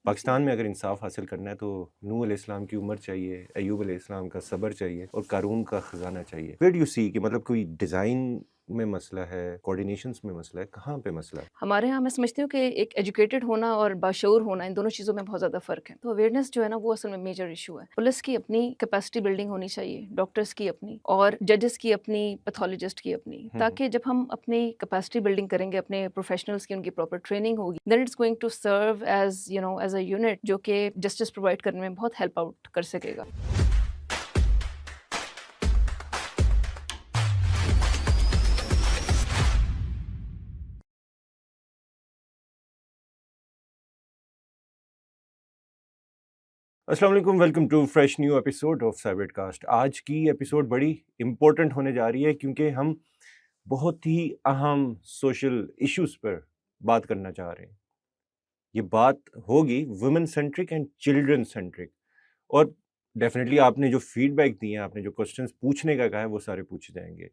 पाकिस्तान में अगर इंसाफ हासिल करना है तो नूह अलैहिस्सलाम की उम्र चाहिए, अय्यूब अलैहिस्सलाम का सब्र चाहिए और कारून का खजाना चाहिए। वेयर डू यू सी कि मतलब कोई डिज़ाइन में मसला है, कोऑर्डिनेशंस में मसला है, कहाँ पे मसला है? हमारे यहाँ मैं समझती हूँ कि एक एजुकेटेड होना और बाशऊर होना, इन दोनों चीज़ों में बहुत ज़्यादा फ़र्क है। तो अवेयरनेस जो है ना, वो असल में मेजर इशू है। पुलिस की अपनी कैपेसिटी बिल्डिंग होनी चाहिए, डॉक्टर्स की अपनी और जजेस की अपनी, पैथोलॉजिस्ट की अपनी, हुँ। ताकि जब हम अपनी कैपेसिटी बिल्डिंग करेंगे, अपने प्रोफेशनल्स की उनकी प्रॉपर ट्रेनिंग होगी, then it's going to serve as as a unit जो कि जस्टिस प्रोवाइड करने में बहुत हेल्प आउट कर सकेगा। अस्सलाम वालेकुम, welcome to fresh new episode of cybercast. आज की एपिसोड बड़ी इम्पोर्टेंट होने जा रही है क्योंकि हम बहुत ही अहम सोशल इश्यूज़ पर बात करना चाह रहे हैं। ये बात होगी women centric and children centric और डेफिनेटली आपने जो फीडबैक दिए हैं, आपने जो क्वेश्चंस पूछने का कहा है, वो सारे पूछे जाएंगे।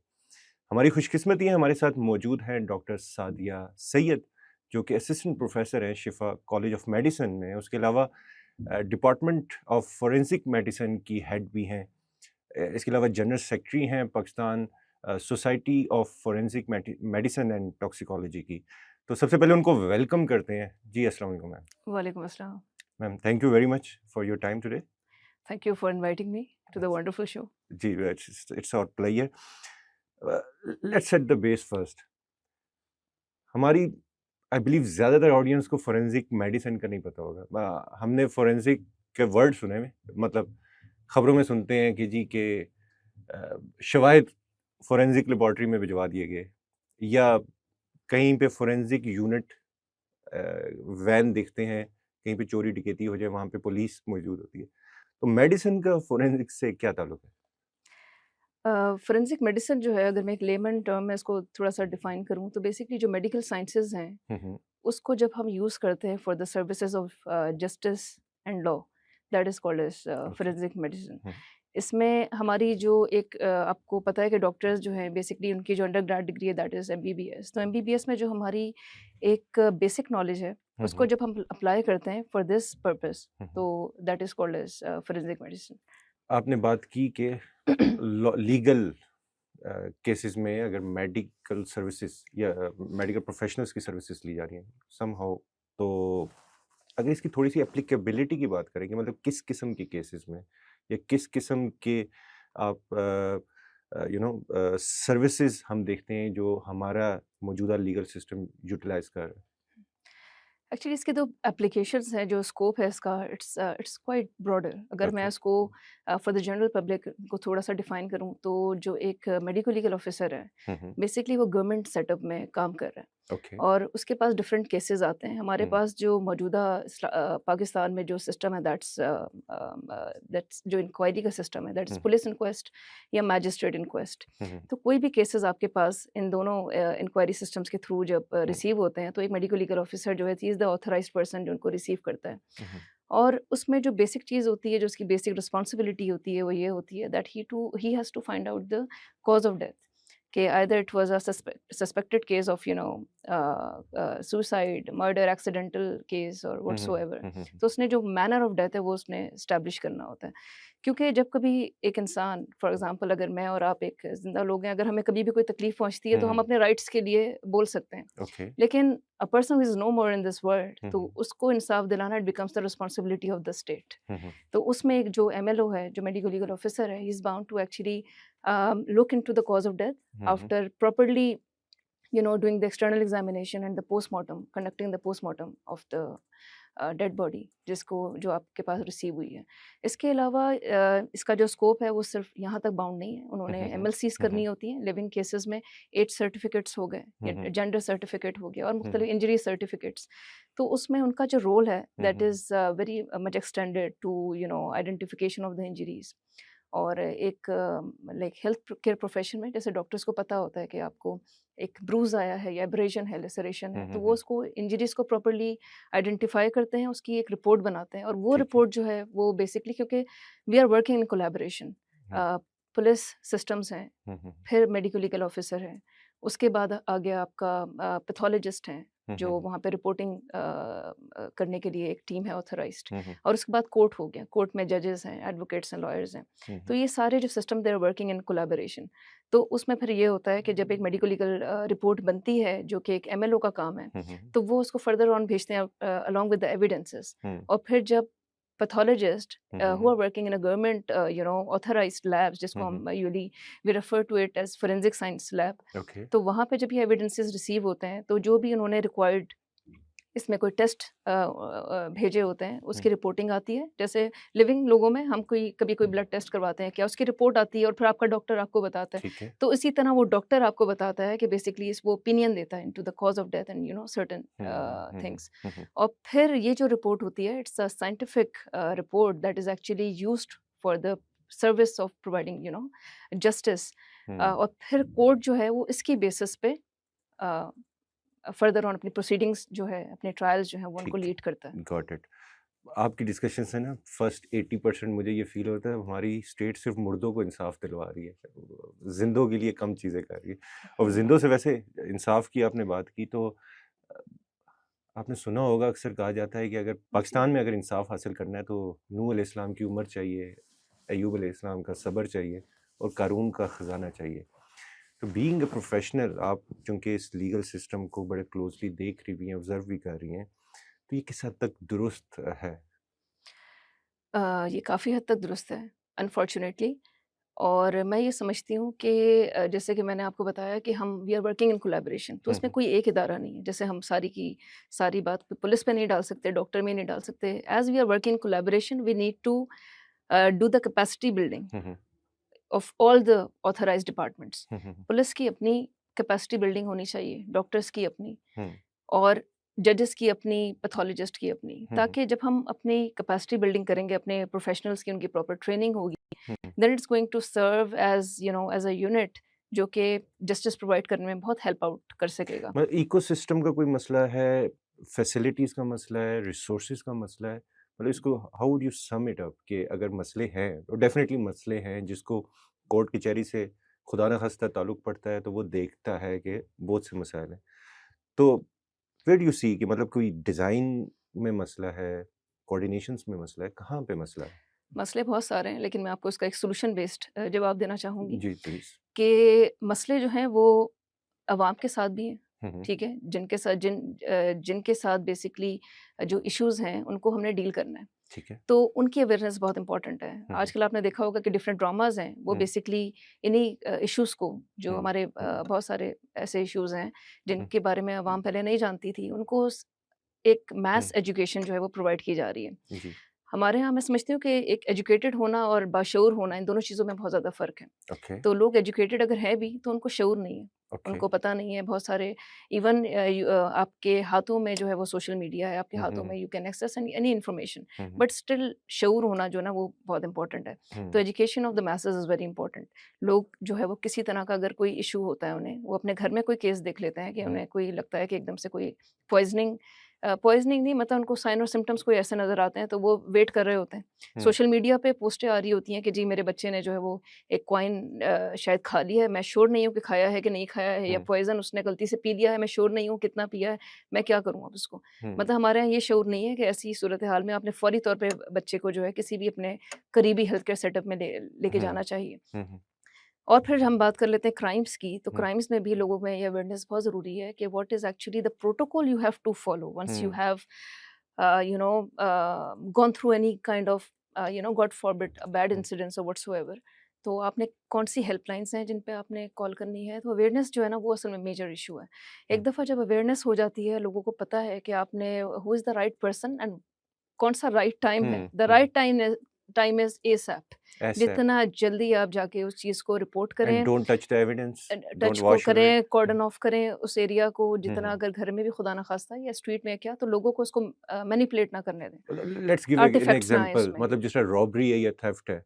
हमारी खुशकिस्मती है, हमारे साथ मौजूद हैं डॉक्टर सादिया सैयद, जो कि असिस्टेंट प्रोफेसर हैं शिफा कॉलेज ऑफ मेडिसिन में। उसके अलावा डिपार्टमेंट ऑफ फोरेंसिक मेडिसिन की हेड भी हैं। इसके अलावा जनरल सेक्रेटरी हैं Pakistan society of forensic medicine and toxicology की। तो सबसे पहले उनको वेलकम करते हैं। जी अस्सलाम वालेकुम मैम। वालेकुम अस्सलाम। Ma'am thank you very much for your time today. Thank you for inviting me to the wonderful show. जी it's our player. Let's set the base first. हमारी आई बिलीव ज़्यादातर ऑडियंस को फोरेंसिक मेडिसिन का नहीं पता होगा। हमने forensic के वर्ड सुने हुए, मतलब खबरों में सुनते हैं कि जी के शवाहिद फोरेंसिक लेबॉर्ट्री में भिजवा दिए गए, या कहीं पे फोरेंसिक यूनिट वैन दिखते हैं, कहीं पे चोरी डकैती हो जाए वहाँ पे पुलिस मौजूद होती है। तो मेडिसिन का फोरेंसिक से क्या ताल्लुक है? फोरेंसिक मेडिसिन जो है, अगर मैं एक लेमन टर्म में इसको थोड़ा-सा डिफाइन करूँ, तो बेसिकली जो मेडिकल साइंसेज़ हैं, हुँ, हुँ। उसको जब हम यूज़ करते हैं for the services of justice and law, that is called as okay. Forensic medicine. Hmm, इसमें हमारी जो एक आपको पता है कि डॉक्टर्स जो हैं, बेसिकली उनकी जो अंडरग्रेड डिग्री है, दैट इज़ एमबीबीएस। तो एमबीबीएस में जो हमारी एक बेसिक नॉलेज है, हुँ, उसको हुँ, जब हम अप्लाई करते हैं फॉर दिस पर्पस, हुँ, हुँ। तो that is called as forensic medicine. आपने बात की कि लीगल केसेस में अगर मेडिकल सर्विसेज या मेडिकल प्रोफेशनल्स की सर्विसेज ली जा रही हैं समहाउ, तो अगर इसकी थोड़ी सी एप्लीकेबिलिटी की बात करें कि मतलब किस किस्म के केसेस में या किस किस्म के आप सर्विसेज हम देखते हैं जो हमारा मौजूदा लीगल सिस्टम यूटिलाइज कर रहा है। एक्चुअली इसके तो एप्लीकेशंस हैं, जो स्कोप है इसका, इट्स क्वाइट ब्रॉडर। अगर मैं ओके। इसको फॉर द जनरल पब्लिक को थोड़ा-सा डिफाइन करूँ, तो जो एक मेडिको लीगल ऑफिसर है, हम्म। बेसिकली वो गवर्नमेंट सेटअप में काम कर रहा है ओके। और उसके पास डिफरेंट केसेस आते हैं। हमारे हम्म। पास जो मौजूदा पाकिस्तान में जो सिस्टम है, दैट्स जो इंक्वायरी का सिस्टम है, दैट्स हम्म। पुलिस इंक्वेस्ट या मैजिस्ट्रेट इंक्वेस्ट। हम्म। तो कोई भी केसेस आपके पास इन दोनों इंक्वायरी सिस्टम्स के थ्रू जब हम्म। रिसीव होते हैं, तो एक मेडिको लीगल ऑफिसर जो है, he is the authorised person जो उनको रिसीव करता है। हम्म। और उसमें जो बेसिक चीज़ होती है, जो उसकी बेसिक रिस्पॉन्सिबिलिटी होती है, वो ये होती है that he has to find out the cause of death, कि either it was a suspected case of suicide, murder, accidental case और हम्म। व्हाटसोएवर। हम्म। तो उसने जो मैनर ऑफ डेथ है, वो उसने एस्टेब्लिश करना होता है। क्योंकि जब कभी एक इंसान, फॉर एग्ज़ाम्पल अगर मैं और आप एक ज़िंदा लोग हैं, अगर हमें कभी भी कोई तकलीफ़ पहुँचती है, तो हम हम्म। अपने राइट्स के लिए बोल सकते हैं। ओके। लेकिन a person who is no more in this world, तो हम्म। उसको इंसाफ दिलाना, it becomes the responsibility of the state. Hmm. तो उसमें एक जो एमएलओ है, जो मेडिको लीगल ऑफिसर है, he is bound to actually look into the cause of death hmm. After properly doing the external examination and the postmortem, conducting the postmortem of the dead body, जिसको जो आपके पास receive हुई है। इसके अलावा इसका जो स्कोप है, वो सिर्फ यहाँ तक बाउंड नहीं है। उन्होंने हम्म। एमएलसीज़ करनी होती हैं लिविंग केसेस में। एज सर्टिफिकेट्स हो गए हम्म। या जेंडर सर्टिफिकेट हो गया और हम्म। मुख्तलिफ इंजरी सर्टिफिकेट्स। तो उसमें उनका जो रोल है, that hmm. Is very much extended to identification of the injuries. और एक लाइक हेल्थ केयर प्रोफेशन में, जैसे डॉक्टर्स को पता होता है कि आपको एक ब्रूज़ आया है या एब्रेशन है, लेसरेशन है, तो वो हम्म। उसको इंजरीज़ को प्रॉपर्ली आइडेंटिफ़ाई करते हैं, उसकी एक रिपोर्ट बनाते हैं और वो ठीक है। रिपोर्ट जो है, वो बेसिकली, क्योंकि we are working in collaboration, hmm. Police systems हैं, हम्म। फिर मेडिको लीगल ऑफिसर हैं, उसके बाद आ गया आपका पैथोलॉजिस्ट हैं, जो वहाँ पे रिपोर्टिंग करने के लिए एक टीम है ऑथराइज्ड, हम्म, और उसके बाद कोर्ट हो गया, कोर्ट में जजेस हैं, एडवोकेट्स हैं, लॉयर्स हैं। तो ये सारे जो system they are working in collaboration. तो उसमें फिर ये होता है कि जब एक मेडिको लीगल रिपोर्ट बनती है जो कि एक एमएलओ का काम है, तो वो उसको फर्दर ऑन भेजते हैं अलॉन्ग विद द एविडेंसेस। और फिर जब pathologist who are working in a government authorized labs, जिसको हम usually we refer to it as forensic science lab, okay, तो वहाँ पे जब ये एविडेंसेस रिसीव होते हैं तो जो भी उन्होंने रिक्वायर्ड इसमें कोई टेस्ट भेजे होते हैं उसकी रिपोर्टिंग आती है। जैसे लिविंग लोगों में हम कभी कोई ब्लड टेस्ट करवाते हैं, क्या उसकी रिपोर्ट आती है और फिर आपका डॉक्टर आपको बताता है। ठीक है, तो इसी तरह वो डॉक्टर आपको बताता है कि बेसिकली वो ओपिनियन देता है into the cause of death and certain things. और फिर ये जो रिपोर्ट होती है, it's a scientific report that is actually used for the service of providing justice. और फिर कोर्ट जो है वो इसकी बेसिस पे फर्दर ऑन अपनी प्रोसीडिंग्स जो है, अपने ट्रायल्स जो है वो उनको ठीक है, लीड करता है। Got it. आपकी डिस्कशन से ना फर्स्ट 80% मुझे ये फील होता है हमारी स्टेट सिर्फ मुर्दों को इंसाफ दिलवा रही है, जिंदों के लिए कम चीज़ें कर रही है। और जिंदों से वैसे इंसाफ की आपने बात की तो अ, आपने सुना होगा अक्सर कहा जाता है कि अगर पाकिस्तान में अगर इंसाफ हासिल करना है तो नूह अलैहिस्सलाम की उम्र चाहिए, अय्यूब अलैहिस्सलाम का सब्र चाहिए और कारून का ख़जाना चाहिए। तो बीइंग अ प्रोफेशनल, आप चूँकि इस लीगल सिस्टम को बड़े क्लोजली देख रही भी हैं, ऑब्जर्व भी कर रही हैं, तो ये किस हद तक दुरुस्त है? ये काफ़ी हद तक दुरुस्त है अनफॉर्चुनेटली। और मैं ये समझती हूँ कि जैसे कि मैंने आपको बताया कि हम we are working in collaboration, तो उसमें कोई एक इदारा नहीं है। जैसे हम सारी की सारी बात पुलिस पे नहीं डाल सकते, डॉक्टर में नहीं डाल सकते। As we are working in collaboration we need to do the capacity building hmm, hmm, of all the authorised departments. Hmm, hmm, police की अपनी कैपेसिटी बिल्डिंग होनी चाहिए, डॉक्टर्स की अपनी, हुँ, और जजेस की अपनी, पैथोलॉजिस्ट की अपनी, हुँ, ताकि जब हम अपनी कैपेसिटी बिल्डिंग करेंगे, अपने प्रोफेशनल्स की उनकी प्रॉपर ट्रेनिंग होगी, hmm. Then it's going to serve as as a unit जो कि जस्टिस प्रोवाइड करने में बहुत हेल्प आउट कर सकेगा। मतलब इकोसिस्टम का कोई मसला है, फैसिलिटीज़ का मसला है, रिसोर्सेज़ का मसला है? मतलब इसको how would you sum it up कि अगर मसले हैं, तो डेफ़िनेटली मसले हैं जिसको कोर्ट कचहरी से खुदा न ख़ास्ता ताल्लुक़ पड़ता है, तो वो देखता है कि बहुत से मसाइल हैं। तो वेयर डू यू सी कि मतलब कोई डिज़ाइन में मसला है, कोऑर्डिनेशंस में मसला है, कहाँ पे मसला है? मसले बहुत सारे हैं, लेकिन मैं आपको इसका एक सोल्यूशन बेस्ड जवाब देना चाहूँगी जी, प्लीज़। कि मसले जो हैं वो अवाम के साथ भी हैं, हुँ, हुँ, ठीक है? जिनके साथ बेसिकली जो इश्यूज़ हैं उनको हमने डील करना है। ठीक है। तो उनकी अवेयरनेस बहुत इंपॉर्टेंट है। हुँ, हुँ, आजकल आपने देखा होगा कि डिफरेंट ड्रामाज़ हैं, वो हुँ, बेसिकली इन्हीं इश्यूज़ को, जो हुँ, हमारे बहुत सारे ऐसे इश्यूज़ हैं हुँ, जिनके बारे में अवाम पहले नहीं जानती थी, उनको एक हुँ, मैस एजुकेशन जो है वो प्रोवाइड की जा रही है। जी, हमारे यहाँ मैं समझती हूँ कि एक एजुकेटेड होना और बाशऊर होना, इन दोनों चीज़ों में बहुत ज़्यादा फ़र्क है। ओके, तो लोग एजुकेटेड अगर हैं भी तो उनको शऊर नहीं है, ओके। उनको पता नहीं है बहुत सारे। इवन आपके हाथों में जो है वो सोशल मीडिया है, आपके हुँ, हाथों हुँ, में you can access any information, हुँ, हुँ, बट स्टिल शऊर होना जो है ना वो बहुत इंपॉर्टेंट है। तो हुँ, education of the message is very important. लोग जो है वो किसी तरह का अगर कोई इशू होता है उन्हें, वो अपने घर में कोई केस देख लेते हैं कि हुँ, उन्हें कोई लगता है कि एकदम से कोई पॉइज़निंग नहीं, मतलब उनको साइन और सिम्पटम्स कोई ऐसे नज़र आते हैं तो वो वेट कर रहे होते हैं। हुँ, सोशल मीडिया पे पोस्टें आ रही होती हैं कि जी मेरे बच्चे ने जो है वो एक कॉइन शायद खा ली है, मैं श्योर नहीं हूँ कि खाया है कि नहीं खाया है, या हुँ, पॉइज़न उसने गलती से पी लिया है, मैं श्योर नहीं हूँ कितना पिया है, मैं क्या करूँ अब इसको? हुँ, मतलब हमारे यहाँ ये शऊर नहीं है कि ऐसी सूरत-ए-हाल में आपने फ़ौरी तौर पे बच्चे को जो है किसी भी अपने करीबी हेल्थ केयर सेटअप में लेके हुँ, जाना चाहिए। हुँ, हुँ, और फिर हम बात कर लेते हैं क्राइम्स की, तो हुँ, क्राइम्स में भी लोगों में ये अवेयरनेस बहुत ज़रूरी है कि what is actually the protocol you have to follow once you hmm, have gone through any kind of God forbid a bad hmm, incidents और व्हाट्सोएवर। तो आपने कौन-सी हेल्पलाइन्स हैं जिन पे आपने कॉल करनी है, तो अवेयरनेस जो है ना वो असल में मेजर इश्यू है। एक हुँ, दफ़ा जब अवेयरनेस हो जाती है, लोगों को पता है कि आपने who is the right person and कौन-सा राइट टाइम है, hmm, the hmm, right time is ASAP. ASAP जितना जल्दी आप जाके उस चीज़ को रिपोर्ट एंड करें, don't touch the evidence, don't touch को वॉश अवे इट। करें, हुँ, कॉर्डन ऑफ करें उस एरिया को, हुँ, जितना हुँ। अगर घर में भी खुदा ना खास्ता या स्ट्रीट में क्या, तो लोगों को उसको मैनिपुलेट ना करने दें, लेट्स गिव एन आर्टिफैक्ट्स ना आए एग्जांपल, उसमें। मतलब जिस तरह रॉबरी है या थेफ्ट है,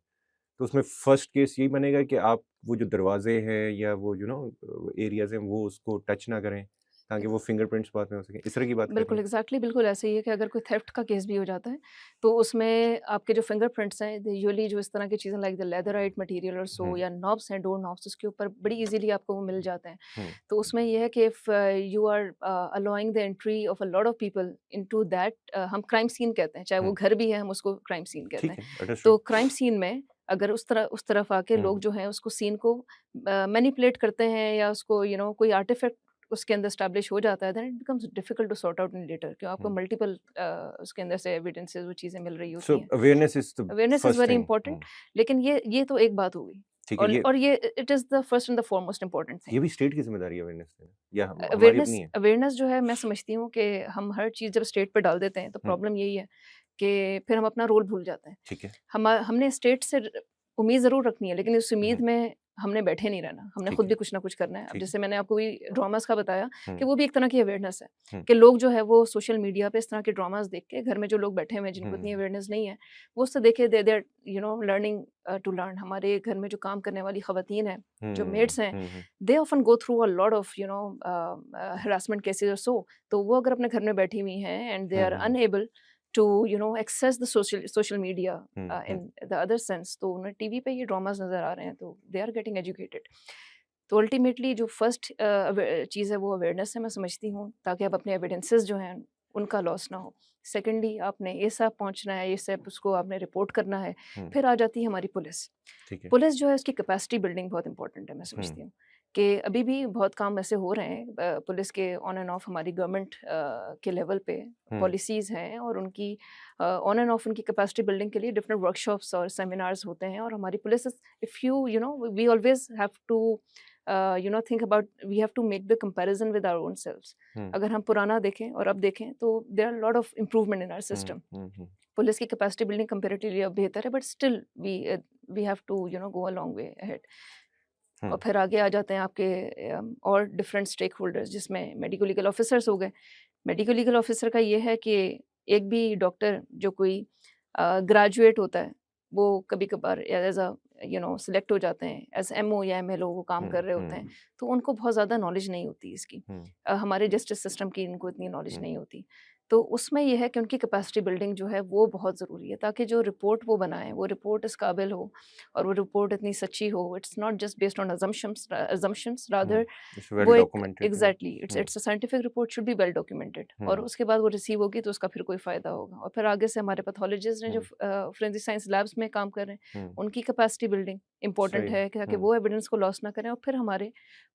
तो उसमें फर्स्ट केस यही बनेगा कि आप वो जो दरवाजे हैं या वो एरियाज हैं वो उसको टच ना करें। ताकि वो फिंगरप्रिंट्स बाद में हो सके, इस तरह की बात कर रही बिल्कुल हैं? एग्जैक्टली बिल्कुल ऐसे ही है कि अगर कोई थेफ्ट का केस भी हो जाता है तो उसमें आपके जो फिंगरप्रिंट्स हैं यूजुअली जो इस तरह की चीज़ें लाइक द लेदराइट मटेरियल और सो हुँ, या नॉब्स हैं डोर नॉब्स उसके ऊपर बड़ी इजीली आपको वो मिल जाते हैं। हुँ, तो उसमें यह है कि if you are allowing the entry of a lot of people into that हम क्राइम सीन कहते हैं, चाहे वो हुँ, घर भी है हम उसको क्राइम सीन कहते ठीक हैं। है, अंडरस्टूड। तो क्राइम सीन में अगर उस तरफ आके हुँ, लोग जो हैं उसको सीन को मैनिपुलेट करते हैं या उसको कोई आर्टिफैक्ट उसके अंदर एस्टैब्लिश हो जाता है, then it becomes difficult to sort out in later, क्यों आपको हुँ। मल्टीपल उसके अंदर से एविडेंसेस वो चीज़ें मिल रही सो होती हैं। Awareness is the awareness is first very thing. Important. लेकिन ये तो एक बात हो गई। ठीक है, और ये it is the first and the foremost important thing. ये भी स्टेट की ज़िम्मेदारी है अवेयरनेस देना या हमारी अवेयरनेस अपनी है? अवेयरनेस जो है मैं समझती हूँ कि हम हर चीज़ जब स्टेट पे डाल देते हैं तो हुँ, प्रॉब्लम यही है कि फिर हम अपना रोल भूल जाते हैं। ठीक है। हमने स्टेट से उम्मीद ज़रूर रखनी है, लेकिन उस उम्मीद हुँ, में हमने बैठे नहीं रहना, हमने ठीक खुद है, भी कुछ ना कुछ करना है। अब ठीक है। जैसे मैंने आपको वही ड्रामास का बताया कि हुँ, वो भी एक तरह की अवेयरनेस है हुँ, कि लोग जो है वो सोशल मीडिया पे इस तरह के ड्रामास देख के घर में जो लोग बैठे हुए हैं जिनको इतनी हुँ, अवेयरनेस नहीं है, वो उससे देखे दे देर लर्निंग टू लर्न। हमारे घर में जो काम करने वाली खवातीन हैं, जो हुँ, मेड्स हैं, hmm, they often go through a lot of harassment cases और सो। तो वो अगर अपने घर में बैठी हुई हैं and they hmm, are hmm, unable to access the social media hmm, in hmm, the other sense, तो उन्हें टीवी पे ये ड्रामास नज़र आ रहे हैं तो दे आर गेटिंग एजुकेटेड। तो अल्टीमेटली जो फर्स्ट चीज़ है वो अवेयरनेस है मैं समझती हूँ, ताकि आप अपने एविडेंसेस जो हैं उनका लॉस ना हो। सेकेंडली आपने एसएप पहुँचना है, एसएप उसको आपने रिपोर्ट करना है। हुँ, फिर आ जाती है हमारी पुलिस। ठीक है। पुलिस जो है उसकी कैपेसिटी बिल्डिंग बहुत इंपॉर्टेंट है मैं हुँ, समझती हूँ कि अभी भी बहुत काम ऐसे हो रहे हैं पुलिस के ऑन एंड ऑफ हमारी गवर्नमेंट के लेवल पे हुँ, पॉलिसीज़ हैं और उनकी ऑन एंड ऑफ उनकी कैपेसिटी बिल्डिंग के लिए डिफरेंट वर्कशॉप्स और सेमिनार्स होते हैं और हमारी police if you we always have to think about we have to make the comparison with our own selves. Hmm, अगर हम पुराना देखें और अब देखें तो there are lot of improvement in our hmm, system. Hmm, hmm, police की capacity building comparatively अब बेहतर है, but still we have to go a long way ahead. Hmm, और फिर आगे आ जाते हैं आपके और डिफरेंट स्टेक होल्डर्स जिसमें मेडिको लीगल ऑफिसर्स हो गए। मेडिको लीगल ऑफिसर का ये है कि एक भी डॉक्टर जो कोई ग्रेजुएट होता है, वो कभी-कभार एज़ अ सिलेक्ट हो जाते हैं एज़ एमओ या एमएलओ वो काम हुँ, कर रहे होते हुँ, हैं, तो उनको बहुत ज़्यादा नॉलेज नहीं होती इसकी। हुँ, हमारे जस्टिस सिस्टम की इनको इतनी नॉलेज हुँ, नहीं होती। तो उसमें ये है कि उनकी कैपेसिटी बिल्डिंग जो है वो बहुत ज़रूरी है, ताकि जो रिपोर्ट वो बनाएँ, वो रिपोर्ट इस काबिल हो और वो रिपोर्ट इतनी सच्ची हो। It's not just based on assumptions hmm, rather it's well वो एक documented and exactly it's hmm, it's a scientific report should be well documented और हुँ, उसके बाद वो रिसीव होगी तो उसका फिर कोई फ़ायदा होगा। और फिर आगे से हमारे पैथोलॉजिस्ट हैं जो हुँ, फोरेंसिक साइंस लैब्स में काम कर रहे हैं, हुँ, उनकी कैपेसिटी बिल्डिंग इम्पोर्टेंट सही है। है ताकि हुँ, वो एविडेंस को लॉस ना करें। और फिर हमारे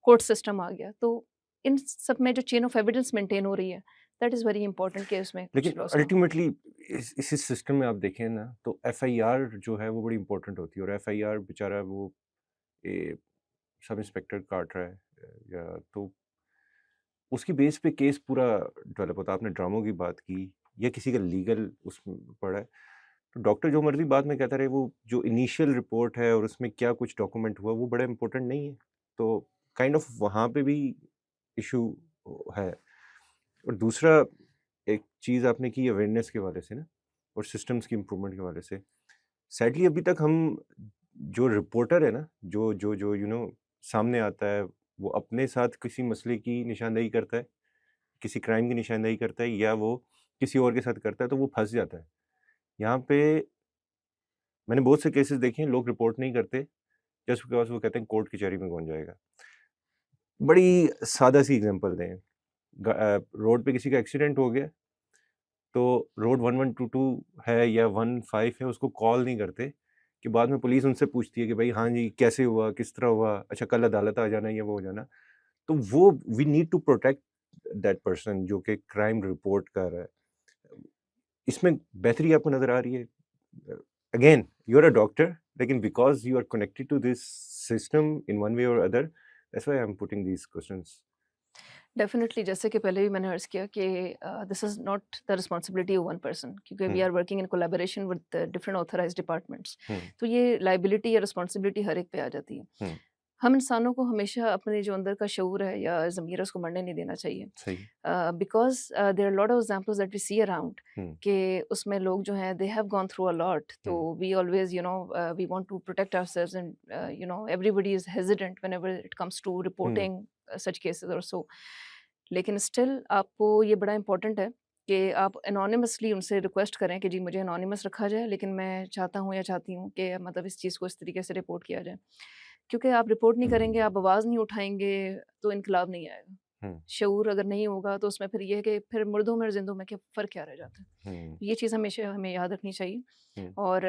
कोर्ट सिस्टम आ गया, तो इन सब में जो चेन ऑफ एविडेंस मेंटेन हो रही है, दैट इज़ वेरी इंपॉर्टेंट कि उसमें लेकिन कुछ लॉस ना हो। अल्टीमेटली इस सिस्टम में आप देखें ना तो एफआईआर जो है वो बड़ी इंपॉर्टेंट होती है और एफआईआर बेचारा वो ए, सब इंस्पेक्टर काट रहा है या तो उसकी बेस पे केस पूरा डेवलप होता है। आपने ड्रामों की बात की या किसी का लीगल उसमें पड़ा है तो डॉक्टर जो मर्जी बाद में कहता रहे वो जो इनिशियल रिपोर्ट है और उसमें क्या कुछ डॉक्यूमेंट हुआ वो बड़ा इंपॉर्टेंट नहीं है तो काइंड ऑफ वहाँ पे भी इशू है। और दूसरा एक चीज़ आपने की अवेयरनेस के हवाले से ना और सिस्टम्स की इम्प्रूवमेंट के हवाले से सैडली अभी तक हम जो रिपोर्टर है ना जो जो जो सामने आता है वो अपने साथ किसी मसले की निशानदेही करता है, किसी क्राइम की निशानदेही करता है या वो किसी और के साथ करता है तो वो फंस जाता है। यहाँ पे मैंने बहुत से केसेस देखे हैं लोग रिपोर्ट नहीं करते जस्ट बिकॉज वो कहते हैं कोर्ट कचहरी में कौन जाएगा। बड़ी सादा सी एग्जांपल दें, रोड पे किसी का एक्सीडेंट हो गया तो रोड 1122 है या 15 है उसको कॉल नहीं करते कि बाद में पुलिस उनसे पूछती है कि भाई हाँ जी कैसे हुआ, किस तरह हुआ, अच्छा कल अदालत आ जाना या वो हो जाना। तो वो we need to protect that person जो कि क्राइम रिपोर्ट कर रहा है। इसमें बेहतरी आपको नज़र आ रही है? Again you are a doctor लेकिन because you are connected to this system in one way और other that's why I am putting these questions. Definitely जैसे कि पहले भी मैंने अर्ज़ किया कि this is not the responsibility of one person, क्योंकि we hmm, are working in collaboration with different authorised departments. Hmm, तो ये लायबिलिटी या रिस्पॉन्सिबिलिटी हर एक पे आ जाती है। हुँ, हम इंसानों को हमेशा अपने जो अंदर का शऊर है या ज़मीर है उसको मरने नहीं देना चाहिए। सही है। Because there are lot of examples that we see around hmm, कि उसमें लोग जो हैं they have gone through a lot, तो hmm, we always we want to protect ourselves and everybody is hesitant whenever it comes to hmm, reporting such cases और so. लेकिन still आपको ये बड़ा इम्पोर्टेंट है कि आप एनोनिमसली उनसे रिक्वेस्ट करें कि जी मुझे एनोनिमस रखा जाए, लेकिन मैं चाहता हूँ या चाहती हूँ कि मतलब इस चीज़ को इस तरीके से रिपोर्ट किया जाए। क्योंकि आप रिपोर्ट नहीं करेंगे, आप आवाज़ नहीं उठाएँगे, तो इनकलाब नहीं आएगा। हुँ, शऊर अगर नहीं होगा तो उसमें फिर ये है कि फिर मुर्दों में और ज़िंदों में क्या फ़र्क क्या रह जाता है। हुँ, ये चीज़ हमेशा हमें याद रखनी चाहिए। हुँ, और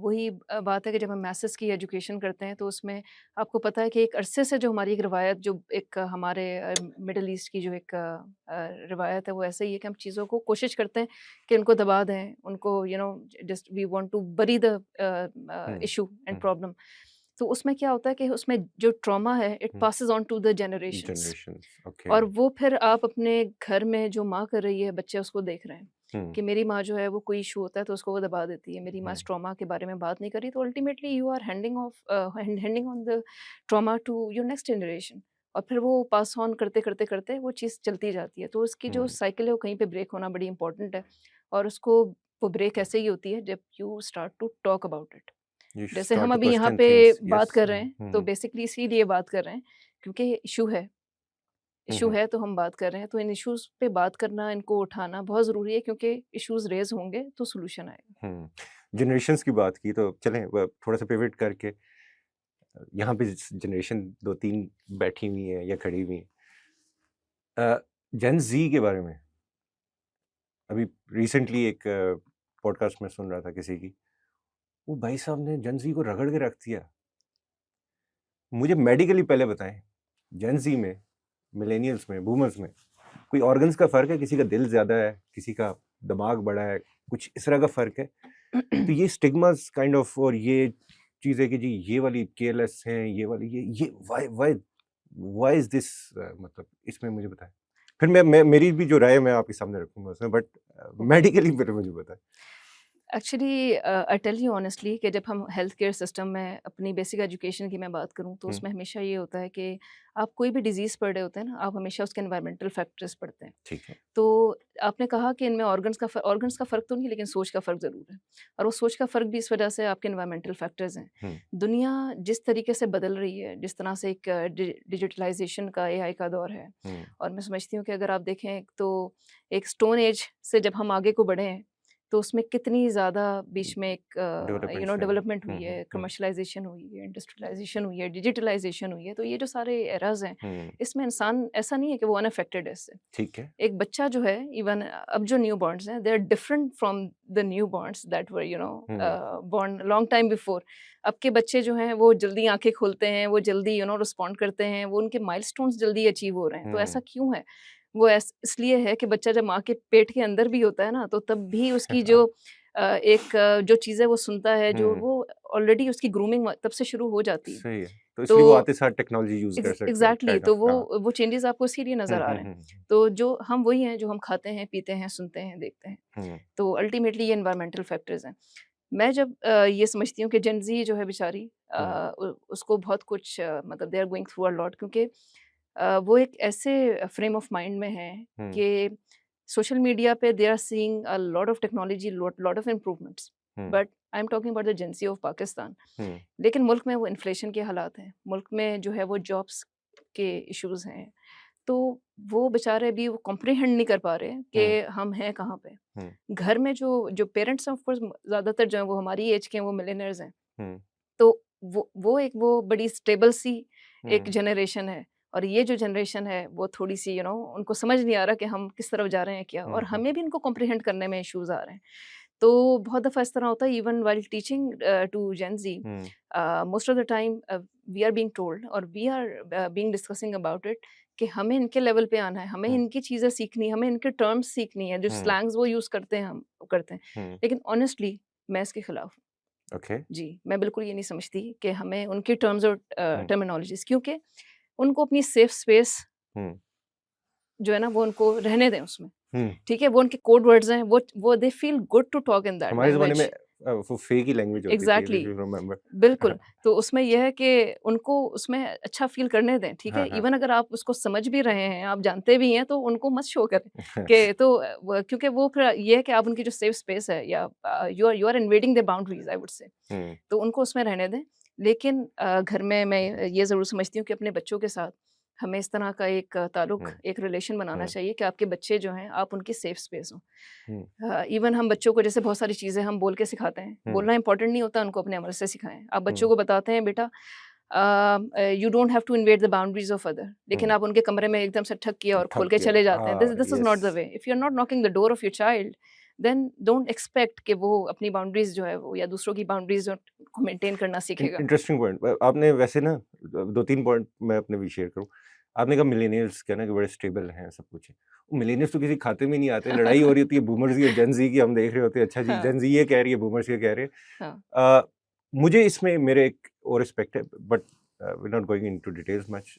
वही बात है कि जब हम मैसेज की एजुकेशन करते हैं तो उसमें आपको पता है कि एक अरसे से जो हमारी एक रवायत, जो एक हमारे मिडल ईस्ट की जो एक रवायत है, वो ऐसे ही है कि हम चीज़ों को कोशिश करते हैं कि उनको दबा दें, उनको just we want to bury the hmm, issue and hmm, problem. तो उसमें क्या होता है कि उसमें जो ट्रॉमा है it hmm, passes on to the generations. Generations, okay. और वो फिर आप अपने घर में जो माँ कर रही है, बच्चे उसको देख रहे हैं हुँ, कि मेरी माँ जो है वो कोई इशू होता है तो उसको वो दबा देती है, मेरी माँ हुँ, इस ट्रॉमा के बारे में बात नहीं कर रही, तो ultimately you are handing on the trauma to your next generation. और फिर वो पास ऑन करते करते करते वो चीज़ चलती जाती है। तो उसकी जो हुँ, साइकिल है वो कहीं पे ब्रेक होना बड़ी इंपॉर्टेंट है। और उसको वो ब्रेक ऐसे ही होती है जब you start to talk about it. You जैसे स्टार्ट हम टू अभी यहाँ क्वेश्चन पे थिंग्स, बात यस, कर रहे हुँ, हैं, हुँ, तो हुँ, बेसिकली इसीलिए बात कर रहे हैं क्योंकि इशू है। हुँ, इशू हुँ, है तो हम बात कर रहे हैं, तो इन इश्यूज़ पे बात करना, इनको उठाना बहुत ज़रूरी है, क्योंकि इश्यूज़ रेज़ होंगे तो सॉल्यूशन आएगा। हुँ। जनरेशंस की बात की तो चलें थोड़ा-सा पिवट करके यहाँ पे जनरेशन 2-3 बैठी हुई हैं या खड़ी हुई हैं। जेन ज़ी के बारे में अभी रिसेंटली एक पॉडकास्ट में सुन रहा था किसी की, वो भाई साहब ने जेन ज़ी को रगड़ के रख दिया। मुझे मेडिकली पहले बताएँ, जेन ज़ी में, मिलेनियल्स में, बूमर्स में कोई ऑर्गन्स का फ़र्क है? किसी का दिल ज़्यादा है, किसी का दिमाग बड़ा है, कुछ इस तरह का फ़र्क है? तो ये स्टिग्मास काइंड ऑफ, और ये चीज़ है कि जी ये वाली केयरलेस हैं, ये वाली ये why why why is this, मतलब इसमें मुझे बताएँ। फिर मैं मेरी भी जो राय है मैं आपके सामने रखूँगा उसमें, बट ओके। मेडिकली पहले मुझे बताएँ। Actually I tell you honestly कि जब हम हेल्थ केयर सिस्टम में अपनी बेसिक एजुकेशन की मैं बात करूँ, तो हुँ, उसमें हमेशा ये होता है कि आप कोई भी डिज़ीज़ पढ़ रहे होते हैं ना, आप हमेशा उसके एनवायरमेंटल फैक्टर्स पढ़ते हैं। ठीक है। तो आपने कहा कि इनमें ऑर्गन्स का फ़र्क तो नहीं है, लेकिन सोच का फ़र्क ज़रूर है। और वो सोच का फ़र्क भी इस वजह से आपके एनवायरमेंटल फैक्टर्स हैं। हुँ, दुनिया जिस तरीके से बदल रही है, जिस तरह से एक डिजिटलाइज़ेशन का, एआई का दौर है, हुँ, और मैं समझती हूँ कि अगर आप देखें तो एक स्टोन एज से जब हम आगे को बढ़े हैं, तो उसमें कितनी ज़्यादा बीच में एक डेवलपमेंट्स आई हैं। डेवलपमेंट हुँ, हुई हुँ, है, हुँ, कमर्शियलाइज़ेशन हुई है, इंडस्ट्रियलाइज़ेशन हुई है, डिजिटलाइज़ेशन हुई है। तो ये जो सारे एराज़ हैं, हुँ, इसमें इंसान ऐसा नहीं है कि वो अनअफेक्टेड है इससे। ठीक है। एक बच्चा जो है, इवन अब जो न्यू बॉर्न्स हैं, they are different from the newborns that were hmm, born long time before. अब के बच्चे जो हैं वो जल्दी आँखें खोलते हैं, वो जल्दी रिस्पॉन्ड करते हैं, वो उनके माइलस्टोन्स जल्दी अचीव हो रहे हैं। तो हुँ। ऐसा क्यों है? वो इसलिए है कि बच्चा जब माँ के पेट के अंदर भी होता है ना, तो तब भी उसकी जो जो चीज़ें वो सुनता है, जो हुँ, वो ऑलरेडी उसकी ग्रूमिंग तब से शुरू हो जाती है। सही है। तो तो इसलिए वो आते साथ टेक्नोलॉजी यूज़ कर सकते हैं, एग्ज़ैक्टली, काइंड तो ऑफ, हाँ। वो चेंजेज़ आपको इसीलिए हुँ, नज़र आ हुँ, रहे हैं। हुँ, तो जो हम वही हैं जो हम खाते हैं, पीते हैं, सुनते हैं, देखते हैं। हुँ, तो अल्टीमेटली ये एनवायरमेंटल फैक्टर्स हैं। मैं जब ये समझती हूँ कि जेन ज़ी जो है बेचारी, हुँ, उसको बहुत कुछ मतलब they are going through a lot, क्योंकि वो एक ऐसे फ्रेम ऑफ माइंड में है हुँ, कि सोशल मीडिया पे they are seeing a lot of technology, lot of improvements, hmm, but I am talking about the gen Z of Pakistan. Hmm, लेकिन मुल्क में वो इन्फ्लेशन के हालात हैं, मुल्क में जो है वो जॉब्स के इश्यूज़ हैं, तो वो बेचारे अभी वो कॉम्प्रिहेंड नहीं कर पा रहे कि हुँ, हम हैं कहाँ पे। हुँ, घर में जो पेरेंट्स हैं, ऑफ कोर्स ज़्यादातर जो हैं वो हमारी एज के हैं, वो मिलेनियर्स हैं। हुँ, तो वो बड़ी स्टेबल सी एक हुँ, जनरेशन है, और ये जो जनरेशन है वो थोड़ी-सी उनको समझ नहीं आ रहा कि हम किस तरफ जा रहे हैं क्या, हुँ, और हुँ, हमें भी इनको कॉम्प्रिहेंड करने में इश्यूज़ आ रहे हैं। तो बहुत दफ़ा इस तरह होता है, even while teaching to gen Z, hmm, most of the time we are being told, और we are being discussing about it, कि हमें इनके लेवल पे आना है, हमें हुँ, इनकी चीज़ें सीखनी है, हमें इनके टर्म्स सीखनी है, जो हुँ, स्लैंग्स वो यूज़ करते हैं हम वो करते हैं। हुँ, लेकिन ऑनेस्टली मैं इसके खिलाफ हूँ। ओके, जी, मैं बिल्कुल ये नहीं समझती कि हमें उनके टर्म्स और हुँ, टर्मिनोलॉजीज़, क्योंकि उनको अपनी सेफ स्पेस हुँ, जो है ना, वो उनको रहने दें उसमें, हुँ। ठीक है? वो उनके कोड वर्ड्स हैं, वो they feel good to talk in that हमारे ज़माने में लैंग्वेज। वो फेक ही लैंग्वेज होती थी, इफ एग्ज़ैक्टली, यू रिमेंबर। बिल्कुल। तो उसमें ये है कि उनको उसमें अच्छा फ़ील करने दें, ठीक है? हाँ, हाँ। इवन अगर आप उसको समझ भी रहे हैं, आप जानते भी हैं, तो उनको मत शो करें कि तो क्योंकि वो फिर ये है कि आप उनकी जो सेफ स्पेस है, या you are invading their boundaries, I would say. Hmm, तो उनको उसमें रहने दें। लेकिन घर में मैं ये ज़रूर समझती हूँ कि अपने बच्चों के साथ हमें इस तरह का एक ताल्लुक, हम्म, एक रिलेशन बनाना हम्म, चाहिए कि आपके बच्चे जो हैं, आप उनकी सेफ स्पेस हो। हम्म, इवन हम बच्चों को जैसे बहुत सारी चीज़ें हम बोल के सिखाते हैं, हम्म, बोलना इंपॉर्टेंट नहीं होता, उनको अपने अमल से सिखाएँ। आप बच्चों हम्म, को बताते हैं बेटा you don't have to invade the boundaries of other, लेकिन हम्म, आप उनके कमरे में एकदम से ठक किया और खोल ठग के गया, चले जाते हैं। दिस हाँ, this is yes. Not the way. If you are not knocking the door of your child, then don't expect कि वो अपनी बाउंड्रीज़ जो है वो या दूसरों की बाउंड्रीज़ जो को मेंटेन करना सीखेगा। इंटरेस्टिंग पॉइंट आपने वैसे ना, 2-3 पॉइंट मैं अपने भी शेयर करूँ। आपने कहा मिलेनियल्स क्या ना कि बड़े स्टेबल हैं, सब कुछ है। मिलेनियल्स तो किसी खाते में नहीं आते, लड़ाई हो रही होती है बूमर्स की और जेन ज़ी की, हम देख रहे होते हैं, अच्छा जी हाँ, जेन ज़ी ये कह रही है, बूमर्स ये कह रहे हैं। हाँ। मुझे इसमें मेरे एक और एस्पेक्ट है, but we are not going into details much.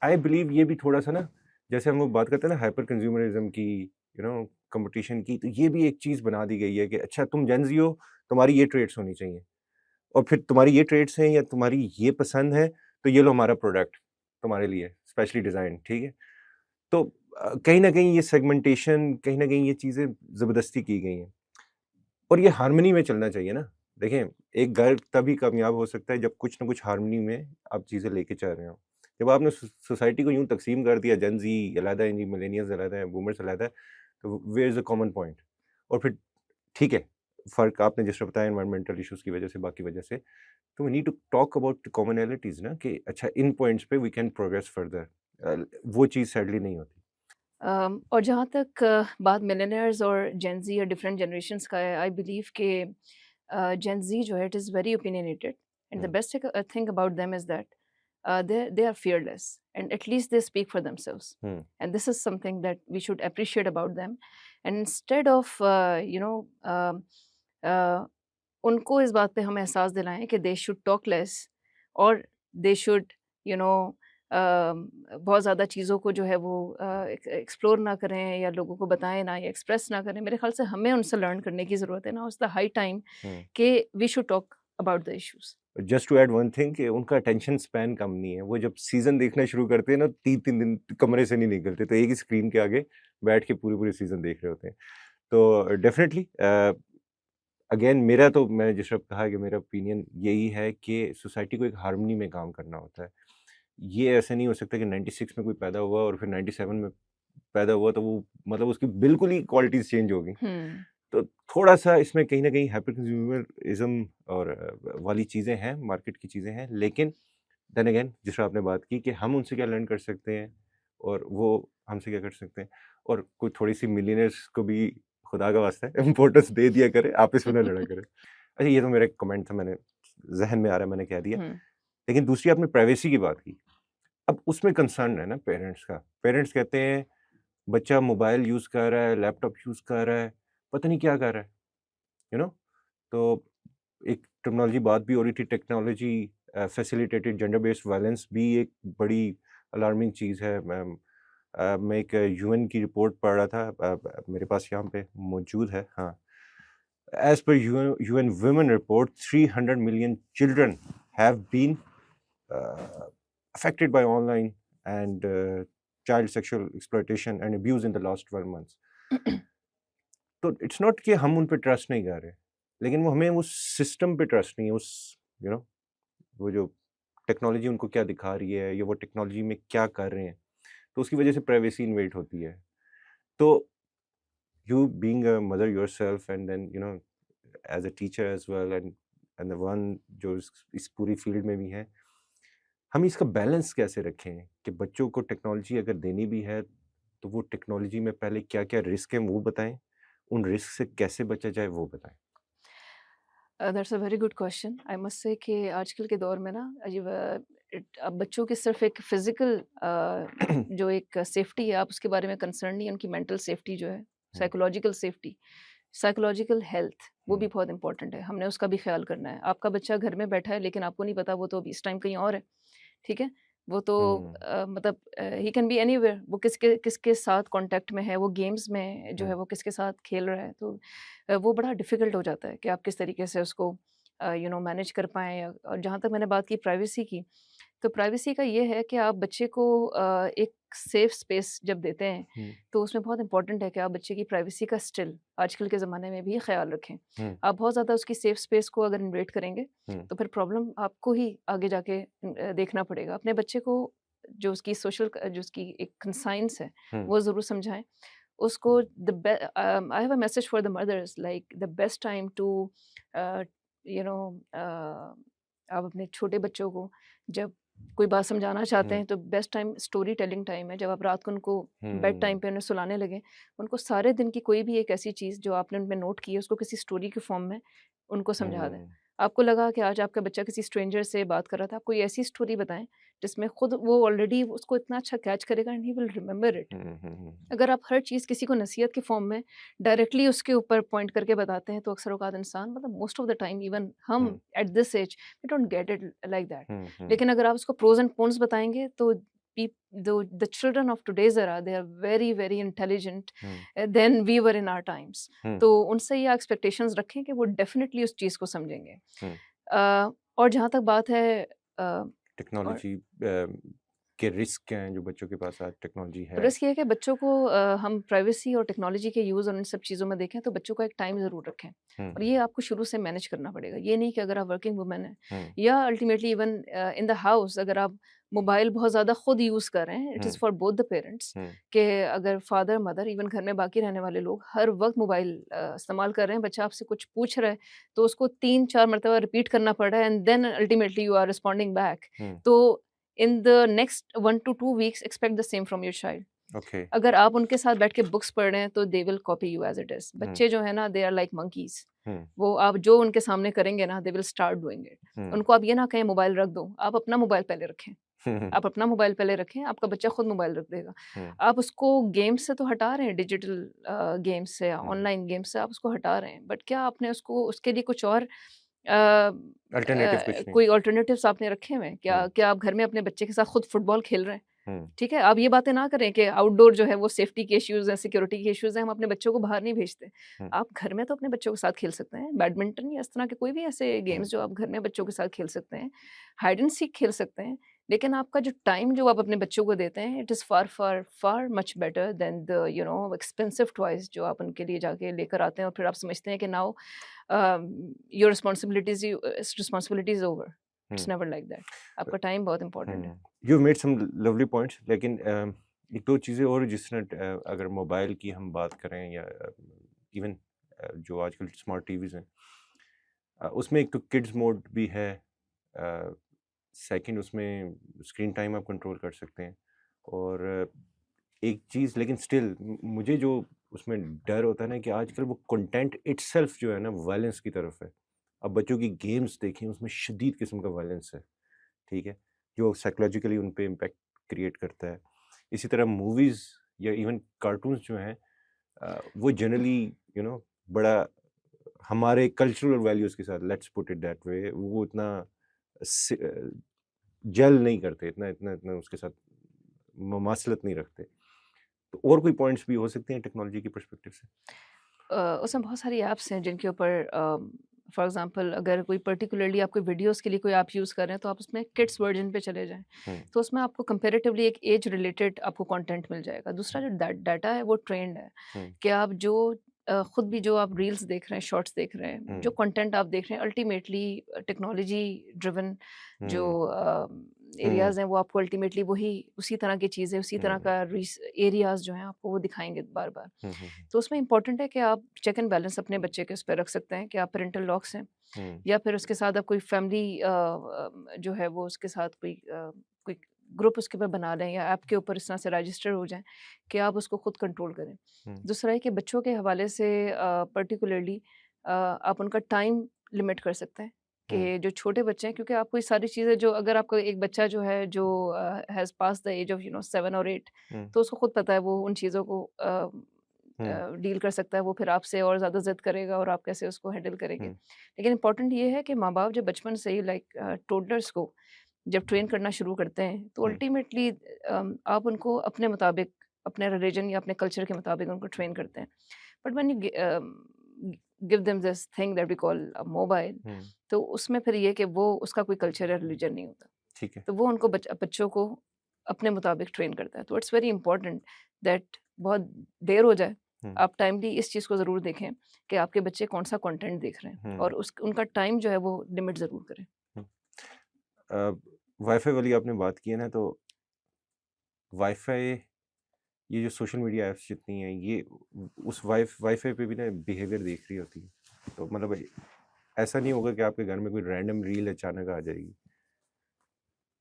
I believe ये भी थोड़ा-सा ना, जैसे हम लोग बात करते हैं ना हाइपर कंज्यूमरिज़्म की, कॉम्पिटिशन की, तो ये भी एक चीज़ बना दी गई है कि अच्छा तुम जेन ज़ी हो, तुम्हारी ये ट्रेड्स होनी चाहिए। और फिर तुम्हारी ये ट्रेड्स हैं या तुम्हारी ये पसंद है, तो ये लो हमारा प्रोडक्ट तुम्हारे लिए स्पेशली डिज़ाइन, ठीक है? तो कहीं न कहीं ये सेगमेंटेशन, कहीं न कहीं ये चीज़ें ज़बरदस्ती की गई हैं और ये हार्मनी में चलना चाहिए ना। देखें, एक घर तभी कामयाब हो सकता है जब कुछ न कुछ हार्मनी में आप चीज़ें लेके चल रहे हो। जब आपने सोसाइटी को यूँ तक़सीम कर दिया, जेन ज़ी अलग है जी, मिलेनियल्स अलग हैं, बूमर्स अलग है, तो where is the common point? और फिर ठीक है, फ़र्क आपने जिस तरह बताया एनवायरमेंटल इश्यूज़ की वजह से, बाकी वजह से, तो we need to talk about commonalities ना कि अच्छा इन पॉइंट्स पे वी कैन प्रोग्रेस फर्दर। वो चीज़ सैडली नहीं होती। और जहाँ तक बात मिलेनियर्स और जेन ज़ी या डिफरेंट जनरेशंस का है, आई बिलीव कि जेन ज़ी जो है it is very opinionated and the hmm, best thing about them is that they are fearless and at least they speak for themselves, hmm, and this is something that we should appreciate about them. And instead of uh, उनको इस बात पे हम एहसास दिलाएं कि they should talk less और they should you know बहुत ज़्यादा चीज़ों को जो है वो एक्सप्लोर ना करें या लोगों को बताएं ना या एक्सप्रेस ना करें। मेरे ख्याल से हमें उनसे लर्न करने की ज़रूरत है ना। It's the high time hmm. कि we should talk about the issues. Just to add one thing कि उनका अटेंशन स्पैन कम नहीं है। वो जब सीज़न देखना शुरू करते हैं ना, 3-3 दिन कमरे से नहीं निकलते, तो एक ही स्क्रीन के आगे बैठ के पूरी-पूरी सीज़न देख रहे होते हैं। तो डेफ़िनेटली अगेन मेरा तो मैंने जिस वक़्त कहा कि मेरा ओपिनियन यही है कि सोसाइटी को एक हार्मनी में काम करना होता है। ये ऐसा नहीं हो सकता कि 96 में कोई पैदा हुआ और फिर 97 में पैदा हुआ तो वो मतलब उसकी बिल्कुल ही क्वालिटीज़ चेंज हो गई। हुँ, तो थोड़ा-सा इसमें कहीं न कहीं हाइपर कंज़्यूमरिज़्म और वाली चीज़ें हैं, मार्केट की चीज़ें हैं। लेकिन देन अगेन जिस तरह आपने बात की कि हम उनसे क्या लर्न कर सकते हैं और वो हमसे क्या कर सकते हैं। और कोई थोड़ी-सी मिलियनेयर्स को भी खुदा का वास्ता है इम्पोर्टेंस दे दिया करें, आपस में ना लड़ा करें। अच्छा ये तो मेरा एक कमेंट था, मैंने ज़हन में आ रहा है, मैंने कह दिया। हुँ, लेकिन दूसरी आपने प्राइवेसी की बात की। अब उसमें कंसर्न है ना पेरेंट्स का। पेरेंट्स कहते हैं बच्चा मोबाइल यूज़ कर रहा है, लैपटॉप यूज़ कर रहा है, पता नहीं क्या कर रहा है, यू नो? तो एक टर्मिनोलॉजी बात भी हो रही थी, technology facilitated gender based violence भी एक बड़ी अलार्मिंग चीज़ है। मैं एक यूएन की रिपोर्ट पढ़ रहा था, मेरे पास यहाँ पे मौजूद है, हाँ। As per UN women report 300 million children have been affected by online and child sexual exploitation and abuse in the last 12 months. तो इट्स नॉट कि हम उन पे ट्रस्ट नहीं कर रहे, लेकिन वो हमें उस सिस्टम पे ट्रस्ट नहीं है, उस यू नो वो जो टेक्नोलॉजी उनको क्या दिखा रही है या वो टेक्नोलॉजी में क्या कर रहे हैं, तो उसकी वजह से प्राइवेसी इन्वेड होती है। तो you being a mother yourself and then as a teacher as well and the one जो इस पूरी फील्ड में भी है, हम इसका बैलेंस कैसे रखें कि बच्चों को टेक्नोलॉजी अगर देनी भी है, तो वो टेक्नोलॉजी में पहले क्या-क्या रिस्क हैं वो बताएँ, उन रिस्क से कैसे बचा जाए वो बताएँ? That's a very good question. I must say कि आजकल के दौर में ना अब बच्चों की सिर्फ एक फिजिकल जो एक सेफ्टी है आप उसके बारे में कंसर्न नहीं है, उनकी मेंटल सेफ्टी जो है, हुँ, साइकोलॉजिकल सेफ्टी, साइकोलॉजिकल हेल्थ, वो भी हुँ, बहुत इंपॉर्टेंट है। हमने उसका भी ख्याल करना है। आपका बच्चा घर में बैठा है लेकिन आपको नहीं पता वो तो अभी इस टाइम कहीं और है, ठीक है? वो तो हुँ, मतलब ही कैन बी एनीवेयर, वो किसके किसके साथ कॉन्टैक्ट में है, वो गेम्स में जो है हुँ, वो किसके साथ खेल रहा है, तो वो बड़ा डिफ़िकल्ट हो जाता है कि आप किस तरीके से उसको मैनेज कर पाएँ। और जहाँ तक मैंने बात की प्राइवेसी की, तो प्राइवेसी का ये है कि आप बच्चे को एक सेफ स्पेस जब देते हैं, हुँ, तो उसमें बहुत इम्पोर्टेंट है कि आप बच्चे की प्राइवेसी का स्टिल आजकल के ज़माने में भी ख़्याल रखें। हुँ, आप बहुत ज़्यादा उसकी सेफ स्पेस को अगर इन्वेड करेंगे, हुँ, तो फिर प्रॉब्लम आपको ही आगे जाके देखना पड़ेगा। अपने बच्चे को जो उसकी सोशल जो उसकी एक कंसाइंस है हम्म, वो ज़रूर समझाएं उसको। I have a message for the mothers, like the best time to you know आप अपने छोटे बच्चों को जब कोई बात समझाना चाहते हम्म, हैं तो best time story telling time है। जब आप रात को उनको बेड टाइम हम्म, पे उन्हें सुलाने लगे, उनको सारे दिन की कोई भी एक ऐसी चीज़ जो आपने उनमें नोट की है उसको किसी स्टोरी के फॉर्म में उनको समझा दें। हम्म, आपको लगा कि आज आपका बच्चा किसी स्ट्रेंजर से बात कर रहा था, आप कोई ऐसी स्टोरी बताएं जिसमें खुद वो ऑलरेडी उसको इतना अच्छा कैच करेगा and he will remember it. अगर आप हर चीज़ किसी को नसीहत के फॉर्म में डायरेक्टली उसके ऊपर पॉइंट करके बताते हैं तो अक्सर औकात इंसान, मतलब most of the time even हम hmm, at this age we don't get it like that. Hmm, लेकिन अगर आप उसको प्रोज एंड कॉन्स बताएंगे तो the children of today's era, they are very very intelligent hmm, than we were in our times। हम्म, तो उनसे ये expectations रखें कि वो डेफिनेटली उस चीज़ को समझेंगे। हम्म। और जहाँ तक बात है और टेक्नोलॉजी के रिस्क क्या हैं जो बच्चों के पास आज टेक्नोलॉजी है? रिस्क ये है कि बच्चों को हम प्राइवेसी और टेक्नोलॉजी के यूज़ और इन सब चीज़ों में देखें तो बच्चों का एक टाइम ज़रूर रखें। हम्म, और ये आपको शुरू से मैनेज करना पड़ेगा। ये नहीं कि अगर आप वर्किंग वुमन हैं हम्म, या ultimately even in the house अगर आप मोबाइल बहुत ज़्यादा खुद यूज़ कर रहे हैं, it is hmm, for both the parents. Hmm, कि अगर फादर मदर इवन घर में बाकी रहने वाले लोग हर वक्त मोबाइल इस्तेमाल कर रहे हैं, बच्चा आपसे कुछ पूछ रहा है तो उसको 3-4 मरतबा रिपीट करना पड़ रहा है and then ultimately you are responding back. Hmm, तो in the next 1 to 2 weeks expect the same from your child. Okay, अगर आप उनके साथ बैठ के बुक्स पढ़ रहे हैं तो they will copy you as it is. Hmm, बच्चे जो है ना they are like monkeys. Hmm, वो आप जो उनके सामने करेंगे ना they will start doing it. Hmm, उनको आप ये ना कहें मोबाइल रख दो, आप अपना मोबाइल पहले रखें। हम्म, आप अपना मोबाइल पहले रखें, आपका बच्चा खुद मोबाइल रख देगा। हम्म, आप उसको गेम्स से तो हटा रहे हैं, डिजिटल गेम्स से या हम्म। ऑनलाइन गेम्स से आप उसको हटा रहे हैं। बट क्या आपने उसको उसके लिए कुछ और अल्टरनेटिव कुछ नहीं। कोई अल्टरनेटिव्स आपने रखे हुए हैं? क्या हम्म, क्या आप घर में अपने बच्चे के साथ खुद फुटबॉल खेल रहे हैं? हम्म, ठीक है, आप ये बातें ना करें कि आउटडोर जो है वो सेफ्टी के इश्यूज़ हैं, सिक्योरिटी के इश्यूज़ हैं, हम अपने बच्चों को बाहर नहीं भेजते। हम्म, आप घर में तो अपने बच्चों के साथ खेल सकते हैं, बैडमिंटन या इस तरह के कोई भी ऐसे हम्म, गेम्स जो आप घर में बच्चों के साथ खेल सकते हैं, हाइड एंड सीक खेल सकते हैं। लेकिन आपका जो टाइम जो आप अपने बच्चों को देते हैं, it is far far far much better than the expensive toys जो आप उनके लिए जाके लेकर आते हैं और फिर आप समझते हैं कि now your responsibility is over. It's hmm, never like that. आपका टाइम बहुत इम्पोर्टेंट है। You made some lovely points, लेकिन एक दो चीज़ें और जिसने अगर मोबाइल की हम बात करें या इवन जो आजकल स्मार्ट टीवीज़ हैं, उसमें एक तो किड्स मोड भी है, सेकंड उसमें स्क्रीन टाइम आप कंट्रोल कर सकते हैं, और एक चीज़ लेकिन स्टिल मुझे जो उसमें डर होता है ना कि आजकल वो कंटेंट इटसेल्फ जो है ना वायलेंस की तरफ है। अब बच्चों की गेम्स देखें, उसमें शदीद किस्म का वायलेंस है, ठीक है? जो साइकोलॉजिकली उन पे इम्पैक्ट क्रिएट करता है। इसी तरह मूवीज़ या इवन कार्टून्स जो हैं, वो जनरली बड़ा हमारे कल्चरल वैल्यूज़ के साथ, let's put it that way, वो इतना जेल नहीं करते, इतना इतना इतना उसके साथ ममासलत नहीं रखते। तो और कोई पॉइंट्स भी हो सकते हैं टेक्नोलॉजी के पर्सपेक्टिव से? उसमें बहुत सारी ऐप्स हैं जिनके ऊपर फॉर एग्जांपल अगर कोई पर्टिकुलरली आपको वीडियोस के लिए कोई ऐप यूज़ कर रहे हैं तो आप उसमें किड्स वर्जन पे चले जाएं। हुँ, तो उसमें आपको कंपैरेटिवली एक एज रिलेटेड आपको कंटेंट मिल जाएगा। दूसरा जो डाटा है वो ट्रेंड है हुँ, कि आप जो खुद भी जो आप रील्स देख रहे हैं, शॉर्ट्स देख रहे हैं, जो हुँ, कंटेंट आप देख रहे हैं अल्टीमेटली टेक्नोलॉजी ड्रिवन जो हुँ, हुँ, एरियाज़ हैं वो आपको अल्टीमेटली वही उसी तरह की चीज़ें, उसी तरह हुँ, का एरियाज़ जो हैं आपको वो दिखाएँगे बार-बार। हुँ, हुँ, तो उसमें इम्पोर्टेंट है कि आप चेक एंड बैलेंस अपने बच्चे के उस पे रख सकते हैं कि आप पैरेंटल लॉक्स हैं हुँ, या फिर उसके साथ आप कोई फैमिली जो है वो उसके साथ कोई ग्रुप उसके ऊपर बना लें या ऐप के ऊपर इस तरह से रजिस्टर हो जाएं कि आप उसको खुद कंट्रोल करें। हुँ, दूसरा है कि बच्चों के हवाले से पर्टिकुलरली आप उनका टाइम लिमिट कर सकते हैं हुँ, कि जो छोटे बच्चे हैं, क्योंकि आपको ये सारी चीज़ें जो अगर आपको एक बच्चा जो है जो has pass the age of 7 और 8, हुँ, तो उसको खुद पता है वो उन चीज़ों को हुँ, डील कर सकता है। वो फिर आपसे और ज़्यादा ज़िद करेगा और आप कैसे उसको हैंडल करेंगे। हुँ, लेकिन इम्पोर्टेंट ये है कि माँ-बाप जब बचपन से ही लाइक टोडलर्स को जब ट्रेन करना शुरू करते हैं तो हुँ, अल्टीमेटली आप उनको अपने मुताबिक, अपने रिलीजन या अपने कल्चर के मुताबिक उनको ट्रेन करते हैं। But when you give them this thing that we call a mobile, hmm, तो उसमें फिर ये कि वो उसका कोई कल्चर या रिलीजन नहीं होता। ठीक है। तो वो उनको बच्चों को अपने मुताबिक ट्रेन करता है। तो इट्स वेरी इंपॉर्टेंट दैट बहुत देर हो जाए, हुँ, आप टाइमली इस चीज़ को ज़रूर देखें कि आपके बच्चे कौन-सा कंटेंट देख रहे हैं हुँ, और उस उनका टाइम जो है वो लिमिट ज़रूर करें। हुँ। वाईफ़ाई वाली आपने बात की है ना, तो वाईफाई, ये जो सोशल मीडिया ऐप्स जितनी हैं, ये उस वाईफाई पे भी ना बिहेवियर देख रही होती है। तो मतलब ऐसा नहीं होगा कि आपके घर में कोई रैंडम रील अचानक आ जाएगी,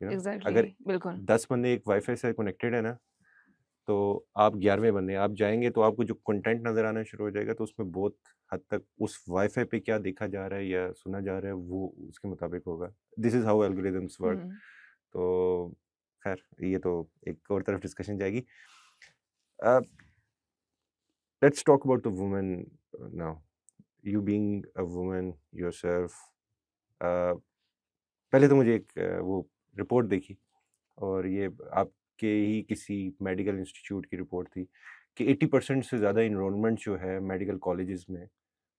एग्जैक्टली अगर बिल्कुल 10 बंदे एक वाईफाई से कनेक्टेड है ना, तो आप 11वें बंदे आप जाएंगे तो आपको जो कंटेंट नज़र आना शुरू हो जाएगा, तो उसमें बहुत हद तक उस वाईफाई पे क्या देखा जा रहा है या सुना जा रहा है वो उसके मुताबिक होगा। This is how algorithms work. तो खैर, ये तो एक और तरफ डिस्कशन जाएगी। Let's talk about the women now, you being a woman yourself. पहले तो मुझे एक वो रिपोर्ट देखी, और ये आपके ही किसी मेडिकल इंस्टीट्यूट की रिपोर्ट थी कि 80% से ज़्यादा इनरोलमेंट जो है मेडिकल कॉलेजेस में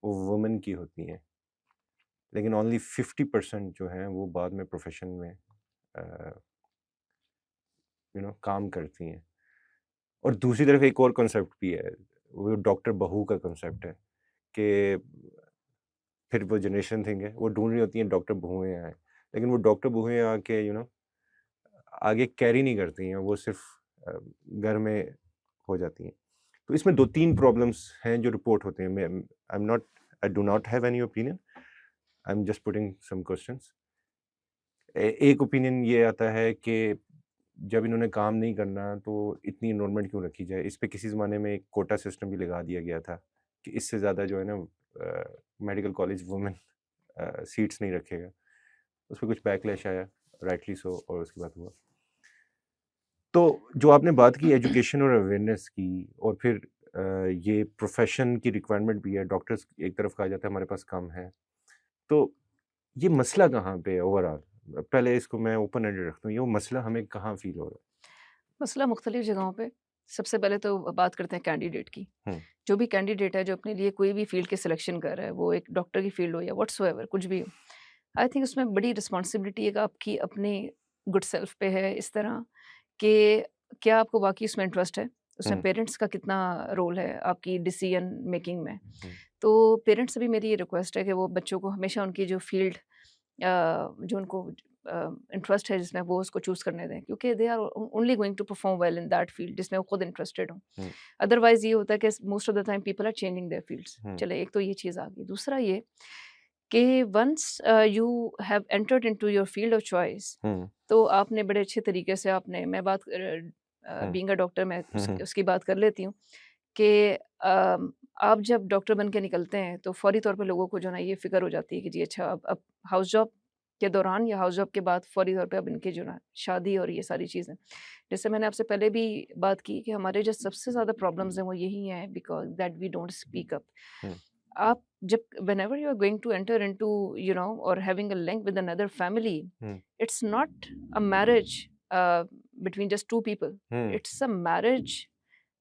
वो वुमेन की होती हैं, लेकिन ओनली 50% जो हैं वो बाद में प्रोफेशन में काम करती हैं। और दूसरी तरफ एक और कॉन्सेप्ट भी है, वो डॉक्टर बहू का कॉन्सेप्ट है कि फिर वो जनरेशन थिंग है, वो ढूंढ रही होती हैं डॉक्टर बहुएं आए, लेकिन वो डॉक्टर बहुएं आके आगे कैरी नहीं करती हैं, वो सिर्फ घर में हो जाती हैं। तो इसमें 2-3 प्रॉब्लम्स हैं जो रिपोर्ट होते हैं। मैं I do not have any opinion, I am just putting some questions. एक ओपिनियन ये आता है कि जब इन्होंने काम नहीं करना तो इतनी इनरोलमेंट क्यों रखी जाए। इस पे किसी ज़माने में एक कोटा सिस्टम भी लगा दिया गया था कि इससे ज़्यादा जो है ना मेडिकल कॉलेज वुमेन सीट्स नहीं रखेगा। उस पर कुछ बैकलैश आया, राइटली सो, और उसके बाद हुआ। तो जो आपने बात की एजुकेशन और अवेयरनेस की, और फिर ये प्रोफेशन की रिक्वायरमेंट भी है, डॉक्टर्स एक तरफ कहा जाता है हमारे पास कम है, तो ये मसला कहाँ पे है ओवरऑल? पहले इसको मैं ओपन एंडेड रखता हूँ, ये मसला हमें कहाँ फील हो रहा मसला मुख्तलिफ जगहों पे। सबसे पहले तो बात करते हैं कैंडिडेट की। है? जो भी कैंडिडेट है जो अपने लिए कोई भी फील्ड की सिलेक्शन कर रहा है, वो एक डॉक्टर की फील्ड हो या व्हाट्सोएवर कुछ भी हो, आई थिंक उसमें बड़ी रिस्पॉन्सिबिलिटी एक आपकी अपने गुड सेल्फ पे है, इस तरह कि क्या आपको वाकई उसमें इंटरेस्ट है, उसमें हुँ, पेरेंट्स का कितना रोल है आपकी डिसीजन मेकिंग में। हुँ, तो पेरेंट्स से भी मेरी ये रिक्वेस्ट है कि वो बच्चों को हमेशा उनकी जो फील्ड जो उनको इंटरेस्ट है जिसमें, वो उसको चूज़ करने दें, क्योंकि they are only going to perform well in that field जिसमें वो खुद इंटरेस्टेड हों। हुँ, अदरवाइज़ ये होता है कि most of the time people are changing their fields. Hmm, चले, एक तो ये चीज़ आ गई। दूसरा ये कि once you have entered into your field of choice, hmm, तो आपने बड़े अच्छे तरीके से आपने, मैं बात हुँ, बीइंग अ डॉक्टर, मैं हुँ, हुँ, उसकी बात कर लेती हूँ कि आप जब डॉक्टर बन के निकलते हैं तो फ़ौरी तौर पे लोगों को जो है ना ये फ़िक्र हो जाती है कि जी अच्छा, अब हाउस जॉब के दौरान या हाउस जॉब के बाद फ़ौरी तौर पे अब इनकी जो ना शादी और ये सारी चीज़ें। जैसे मैंने आपसे पहले भी बात की कि हमारे जो सबसे ज़्यादा प्रॉब्लम्स हैं वो यही हैं, because that we don't speak up. Hmm, आप जब whenever you are going to enter into और having a link with another family, hmm, it's not a marriage between just 2 people, hmm, it's a marriage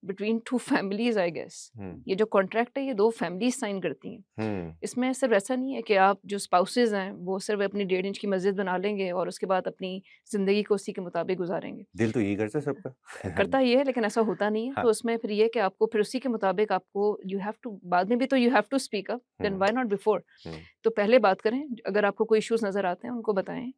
between 2 families I guess. Hmm, ये जो contract है ये 2 families sign करती हैं। हुँ। इसमें सिर्फ़ ऐसा नहीं है कि आप जो स्पाउसेज़ हैं वो सिर्फ़ अपनी 1.5 इंच की मस्जिद बना लेंगे और उसके बाद अपनी ज़िंदगी को उसी के मुताबिक गुज़ारेंगे। दिल तो यही करता है सबका। करता ये है, लेकिन ऐसा होता नहीं है। हाँ, तो उसमें फिर ये है कि आपको फिर उसी के मुताबिक आपको यू हैव टू, बाद में भी तो you have to speak up, then hmm, why not before? Hmm, तो पहले बात करें, अगर आपको कोई इश्यूज़ नज़र आते हैं उनको बताएँ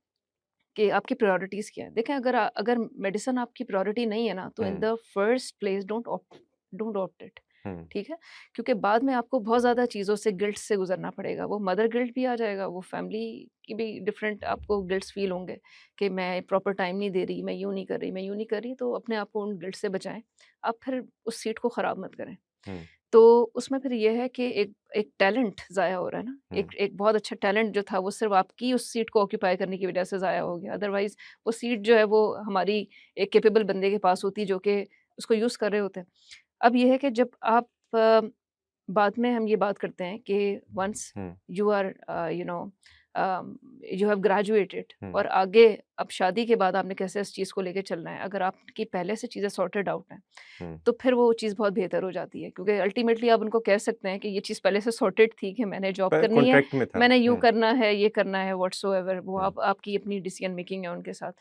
कि आपकी प्रायोरिटीज़ क्या है। देखें, अगर मेडिसिन आपकी प्रायोरिटी नहीं है ना, तो in hmm, the first place don't opt it. Hmm, ठीक है? क्योंकि बाद में आपको बहुत ज़्यादा चीज़ों से, गिल्ट से गुज़रना पड़ेगा। वो मदर गिल्ट भी आ जाएगा, वो फैमिली की भी डिफरेंट आपको गिल्ट्स फ़ील होंगे कि मैं प्रॉपर टाइम नहीं दे रही, मैं यूँ नहीं कर रही, मैं यूँ नहीं कर रही। तो अपने आप को उन गिल्ट से बचाएँ। आप फिर उस सीट को ख़राब मत करें। हुँ, तो उसमें फिर ये है कि एक एक टैलेंट ज़ाया हो रहा है ना, हुँ, एक एक बहुत अच्छा टैलेंट जो था वो सिर्फ़ आपकी उस सीट को ऑक्यूपाई करने की वज़ह से ज़ाया हो गया। अदरवाइज़ वो सीट जो है वो हमारी एक कैपेबल बंदे के पास होती, जो कि उसको यूज़ कर रहे होते हैं। अब ये है कि जब आप बाद में हम ये बात करते हैं कि once hmm, you are you have graduated, hmm, और आगे अब शादी के बाद आपने कैसे इस चीज़ को लेके चलना है। अगर आपकी पहले से चीज़ें सॉर्टेड आउट हैं, हुँ। तो फिर वो चीज़ बहुत बेहतर हो जाती है, क्योंकि अल्टीमेटली आप उनको कह सकते हैं कि ये चीज़ पहले से सॉर्टेड थी कि मैंने जॉब पर करनी है, कॉन्ट्रैक्ट में था। मैंने यूँ हुँ, करना है, ये करना है, व्हाट्सोएवर वो हुँ, आप आपकी अपनी डिसीजन मेकिंग है उनके साथ।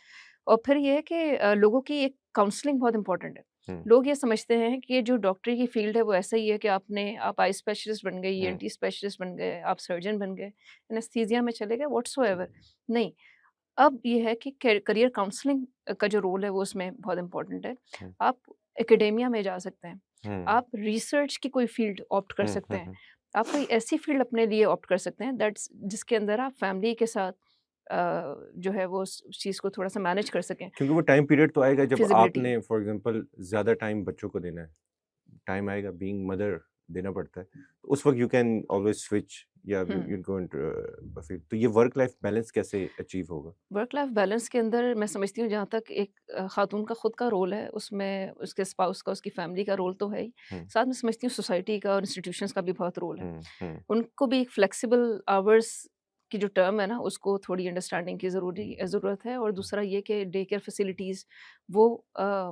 और फिर ये है कि लोगों की एक काउंसलिंग बहुत इंपॉर्टेंट है। हुँ, लोग ये समझते हैं कि ये जो डॉक्टरी की फ़ील्ड है वो ऐसा ही है कि आप आई स्पेशलिस्ट बन गए, हुँ, ईएनटी स्पेशलिस्ट बन गए, आप सर्जन बन गए, एनेस्थीसिया में चले गए, व्हाट्सोएवर। नहीं, अब ये है कि करियर काउंसलिंग का जो रोल है वो उसमें बहुत इम्पोर्टेंट है। हुँ, आप एकेडेमिया में जा सकते हैं, हुँ, आप रिसर्च की कोई फ़ील्ड ऑप्ट कर हुँ, सकते हुँ, हैं, हुँ। आप कोई ऐसी फ़ील्ड अपने लिए ऑप्ट कर सकते हैं दैट्स जिसके अंदर आप फैमिली के साथ जो है वो उस चीज़ को थोड़ा-सा मैनेज कर सकें, क्योंकि वो टाइम पीरियड तो आएगा जब फिज़िबिलिटी। आपने फॉर एग्ज़ाम्पल ज़्यादा टाइम बच्चों को देना है। टाइम आएगा बीइंग मदर देना पड़ता है। तो उस वक़्त यू कैन ऑलवेज़ स्विच या you hmm. You go into फिर तो ये वर्क लाइफ बैलेंस कैसे अचीव होगा? वर्क लाइफ बैलेंस के अंदर मैं समझती हूँ जहाँ तक एक खातून का खुद का रोल है, उसमें उसके स्पाउस का, उसकी फैमिली का रोल तो है ही। हुँ, साथ में समझती हूँ सोसाइटी का और इंस्टीट्यूशंस का भी बहुत रोल है। हुँ, हुँ, उनको भी एक फ्लेक्सिबल आवर्स की जो टर्म है ना, उसको थोड़ी अंडरस्टैंडिंग की ज़रूरत है, और हुँ, दूसरा ये कि डे केयर फैसिलिटीज़ वो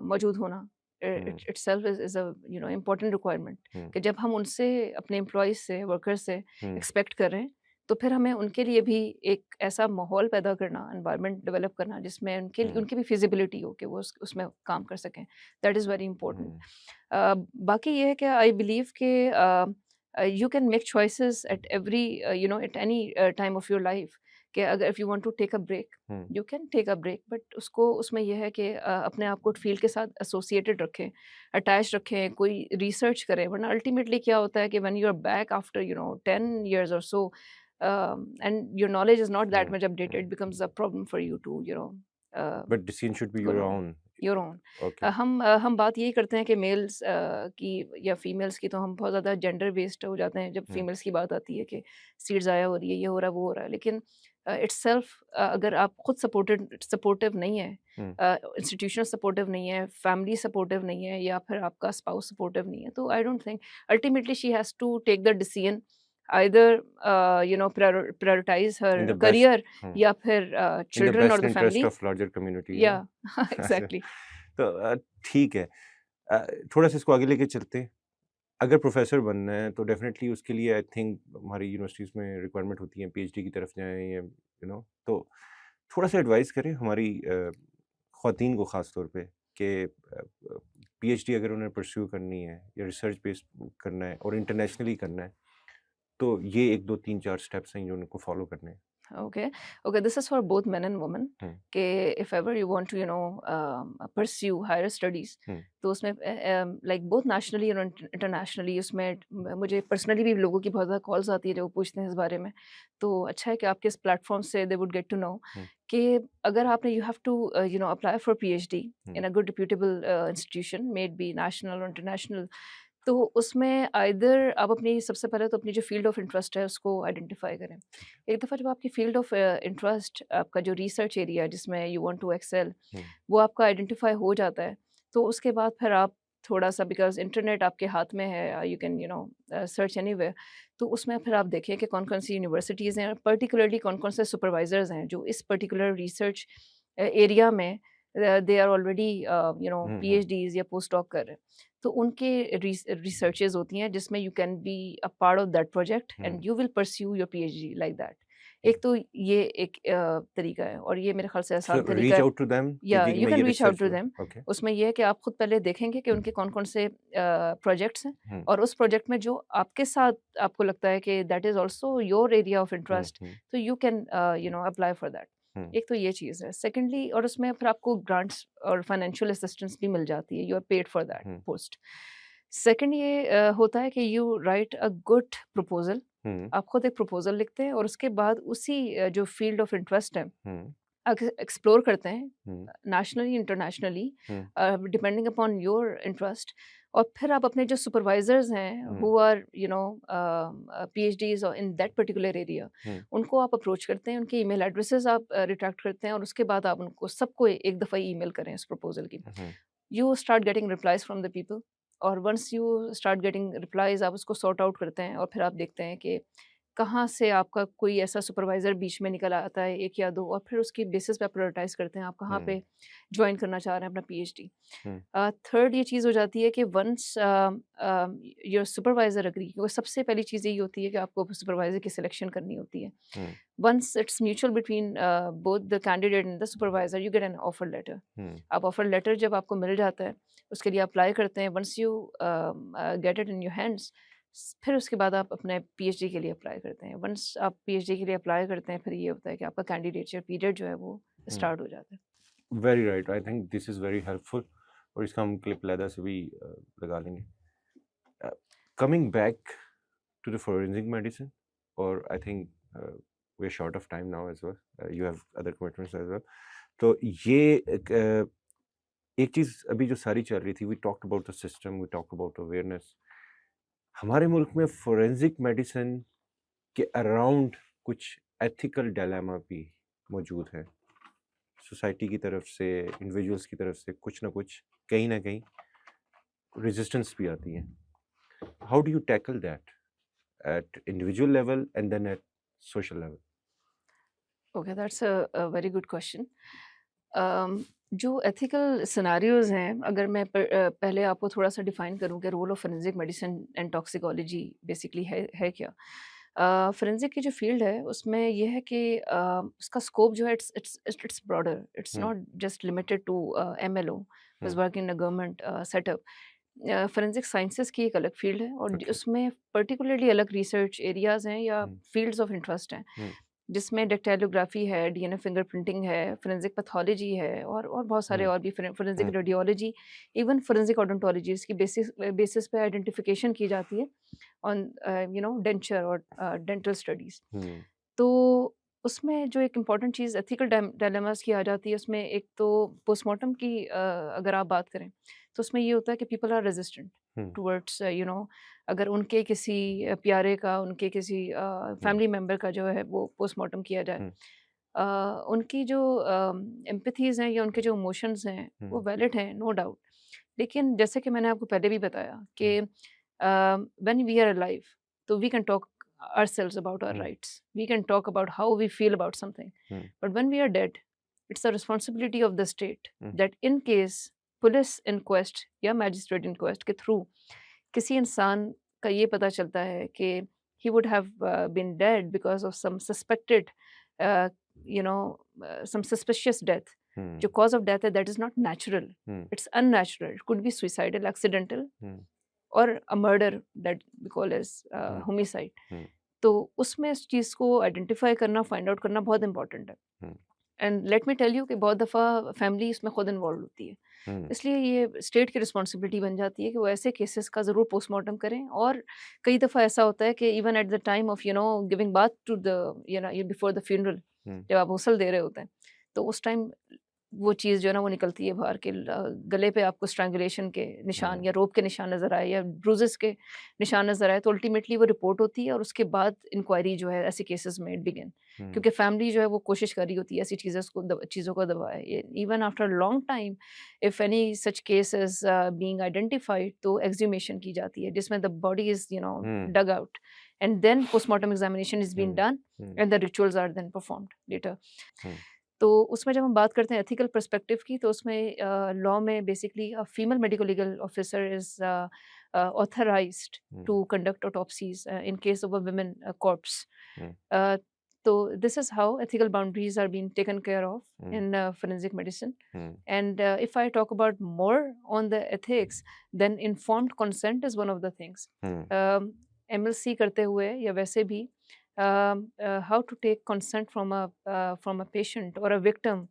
मौजूद होना hmm, itself is a important requirement, hmm, कि जब हम उनसे, अपने एम्प्लॉइज़ से, वर्कर्स से हुँ, एक्सपेक्ट कर रहे हैं, तो फिर हमें उनके लिए भी एक ऐसा माहौल पैदा करना, एनवायरनमेंट डेवलप करना जिसमें हुँ, उनकी भी फिज़िबिलिटी हो कि वो उसमें काम कर सकें। That is very important. Hmm, बाकी ये है कि आई बिलीव कि you can make choices at every at any time of your life, कि अगर if you want to take a break, hmm, you can take a break, but उसको उसमें यह है कि अपने आप को फील्ड के साथ एसोसिएटेड रखें, अटैच रखें, कोई रिसर्च करें, वरना अल्टीमेटली क्या होता है कि when you are back after 10 years or so, and your knowledge is not that hmm, much updated, hmm. it becomes a problem for you to uh, but decision should be go your wrong. Own. Your own. Okay. हम बात यही करते हैं कि mails की या females की, तो हम बहुत ज़्यादा जेंडर बेस्ड हो जाते हैं जब हुँ, फीमेल्स की बात आती है कि सीट ज़ाया हो रही है, ये हो रहा है, वो हो रहा है, लेकिन इट्सेल्फ अगर आप खुद सपोर्टिव नहीं है, हुँ, इंस्टीट्यूशनल सपोर्टिव नहीं है, फैमिली सपोर्टिव नहीं है, या फिर आपका स्पाउस सपोर्टिव नहीं है, तो I don't think ultimately she has to take the decision, either prioritise in the her best. Career, hmm, या फिर इन द चिल्ड्रन और best the interest family. Of larger community या ऐसे एग्जैक्टली। तो ठीक है। अ, थोड़ा-सा इसको आगे लेके चलते हैं। अगर प्रोफ़ेसर बनना है तो डेफ़िनेटली उसके लिए आई थिंक हमारी यूनिवर्सिटीज़ में रिक्वायरमेंट होती है पीएचडी की तरफ जाएँ या तो थोड़ा-सा एडवाइस करें हमारी ख़वातीन को ख़ास तौर पे कि पीएचडी अगर उन्हें परस्यू करनी है या रिसर्च बेस्ड करना है और इंटरनेशनली करना है, तो ये 1, 2, 3, 4 स्टेप्स हैं जो उनको फ़ॉलो करने हैं। Okay, okay, this is for both men and women, हुँ, कि if ever you want to pursue higher studies, हुँ, तो उसमें like both nationally और internationally, उसमें मुझे personally भी लोगों की बहुत ज़्यादा calls आती है जो पूछते हैं इस बारे में, तो अच्छा है कि आपके इस प्लेटफॉर्म से they would get to know हुँ, कि अगर आपने you have to apply for PhD hmm, in a good reputable institution, may it be national or international, तो उसमें आइदर आप अपनी, सबसे पहले तो अपनी जो फील्ड ऑफ इंटरेस्ट है उसको आइडेंटिफाई करें। एक दफ़ा जब आपकी फील्ड ऑफ इंटरेस्ट, आपका जो रिसर्च एरिया जिसमें यू वांट टू एक्सेल, हुँ, वो आपका आइडेंटिफाई हो जाता है, तो उसके बाद फिर आप थोड़ा-सा, बिकॉज़ इंटरनेट आपके हाथ में है, यू कैन सर्च एनीवेयर, तो उसमें फिर आप देखें कि कौन-कौन सी यूनिवर्सिटीज़ हैं, पर्टिकुलरली कौन-कौन से सुपरवाइज़र्स हैं जो इस पर्टिकुलर रिसर्च एरिया में दे आर ऑलरेडी हुँ, हुँ, पीएचडीज़ या पोस्ट डॉक कर रहे हैं। तो उनके रिसर्चेज़ होती हैं जिसमें you can be a part of that project hmm. And you will pursue your PhD like that. एक तो ये एक तरीका है, और ये मेरे ख्याल से सो आसान तरीका रीच है। आउट टू देम कि या जी यू मैं कैन ये रीच आउट रिसर्च टू कर देम। ओके। उसमें ये है कि आप खुद पहले देखेंगे कि उनके कौन-कौन से प्रोजेक्ट्स हैं, हुँ, और उस प्रोजेक्ट में जो आपके साथ आपको लगता है कि that is also your area of hmm, interest, hmm, तो you can apply for that. Hmm, एक तो ये चीज़ है। सेकंडली, और उसमें फिर आपको ग्रांट्स और फाइनेंशियल असिस्टेंस भी मिल जाती है, you are paid for that hmm, post. Second ये होता है कि you write a good proposal. Hmm, आप खुद एक प्रपोज़ल लिखते हैं, और उसके बाद उसी जो फ़ील्ड ऑफ इंटरेस्ट है, हुँ, एक्सप्लोर करते हैं, hmm, nationally, internationally, hmm, depending upon your interest. और फिर आप अपने जो सुपरवाइजर्स हैं hmm, who are PhDs in that particular area, hmm, उनको आप अप्रोच करते हैं, उनके ईमेल एड्रेसेस आप रिट्रैक्ट करते हैं, और उसके बाद आप उनको सबको एक दफ़ा ईमेल करें उस प्रपोजल की। Hmm, you start getting replies from the people, और once you start getting replies, आप उसको सॉर्ट आउट करते हैं, और फिर आप देखते हैं कि कहाँ से आपका कोई ऐसा सुपरवाइज़र बीच में निकल आता है, 1 या 2, और फिर उसके बेसिस पे आप प्रायोरिटाइज़ करते हैं, आप कहाँ हुँ, पे जॉइन करना चाह रहे हैं अपना पीएचडी। हुँ, थर्ड ये चीज़ हो जाती है कि वंस योर सुपरवाइज़र एग्री, वो सबसे पहली चीज़ यही होती है कि आपको सुपरवाइज़र की सिलेक्शन करनी होती है। Hmm, once it's mutual between both the candidate and the supervisor, you get an offer letter. Hmm, आप ऑफर लेटर जब आपको मिल जाता है, उसके लिए अप्लाई करते हैं, once you get it in your hands, फिर उसके बाद आप अपने पीएचडी के लिए अप्लाई करते हैं। वंस आप पीएचडी के लिए अप्लाई करते हैं, फिर ये होता है कि आपका कैंडिडेचर पीरियड जो है वो स्टार्ट हो जाता है। Very right, I think this is very helpful, और इसका हम क्लिप लैदा से भी लगा लेंगे. Coming back to the forensic medicine, or I think we're short of time now as well. You have other commitments as well. तो ये एक चीज़ अभी जो सारी चल रही थी, we talked about the system, we talked about awareness. हमारे मुल्क में forensic medicine के अराउंड कुछ ethical dilemma भी मौजूद है. सोसाइटी की तरफ से, इंडिविजुअल्स की तरफ से कुछ ना कुछ कहीं ना कहीं रेजिस्टेंस भी आती है. How do you tackle that at individual level and then at social level? Okay, that's a very good question. जो एथिकल सिनारियोज हैं, अगर मैं पहले आपको थोड़ा सा डिफाइन करूं कि role of forensic medicine and toxicology basically है क्या. फोरेंसिक की जो फील्ड है उसमें यह है कि उसका स्कोप जो है it's broader. It's Hmm. Not just limited to MLO was working in a government setup. Forensic sciences की एक अलग फील्ड है और Okay. उसमें पर्टिकुलरली अलग रिसर्च एरियाज हैं या Hmm. फील्ड्स ऑफ इंटरेस्ट हैं, Hmm. जिसमें डेक्टाइलोग्राफी है, DNA फिंगरप्रिंटिंग है, फोरेंसिक पैथोलॉजी है और बहुत सारे Hmm. और भी forensic Hmm. Radiology, even forensic odontology, इसकी बेसिस पे आइडेंटिफिकेशन की जाती है ऑन डेंचर और डेंटल स्टडीज. Hmm. तो उसमें जो एक इम्पॉर्टेंट चीज़ एथिकल डायलेमास की आ जाती है, उसमें एक तो पोस्टमार्टम की अगर आप बात करें तो उसमें ये होता है कि people are resistant Hmm. Towards अगर उनके किसी प्यारे का, उनके किसी फैमिली मेम्बर का जो है वो पोस्टमार्टम किया जाए, Hmm. उनकी जो एम्पथीज हैं या उनके जो इमोशंस हैं वो वैलिड हैं, नो डाउट. लेकिन जैसे कि मैंने आपको पहले भी बताया कि व्हेन वी आर अलाइव तो we can talk ourselves about our rights. We can talk about how we feel about something. But when we are dead, it's the responsibility of the state that in case police inquest या magistrate inquest के through किसी इंसान का ये पता चलता है कि he would have been dead because of some suspected, some suspicious death. जो cause of death है, that is not natural. It's unnatural. It could be suicidal, accidental, or a murder that we call as homicide. तो उसमें इस चीज़ को identify करना, find out करना बहुत important है. And let me tell you कि बहुत दफ़ा फैमिली इसमें खुद इन्वॉल्व होती है. इसलिए ये स्टेट की रिस्पॉन्सिबिलिटी बन जाती है कि वो ऐसे केसेस का ज़रूर पोस्टमार्टम करें. और कई दफ़ा ऐसा होता है कि even at the time of giving bath to the before the funeral, जब आप गुस्ल दे रहे होते हैं, तो उस टाइम वो चीज़ जो है ना वो निकलती है बाहर के गले पे आपको स्ट्रैंगुलेशन के निशान या रोप के निशान नज़र आए या ब्रूजेस के निशान नज़र आए, तो अल्टीमेटली वो रिपोर्ट होती है और उसके बाद इंक्वायरी जो है ऐसे केसेस में बिगिन. क्योंकि फैमिली जो है वो कोशिश कर रही होती है ऐसी चीज़ों को दबाए. Even after long time if any such case is being identified, तो एक्सह्यूमेशन की जाती है जिसमें the body is dug out and then postmortem examination is been done and the rituals are then performed later. तो उसमें जब हम बात करते हैं एथिकल पर्सपेक्टिव की, तो उसमें लॉ में basically female medico legal officer is authorized to conduct autopsies in case of a women corpse. So this is how ethical boundaries are being taken care of in forensic medicine. And if I talk about more on the ethics, then informed consent is one of the things. MLC करते हुए या वैसे भी how to take consent from a patient or a victim.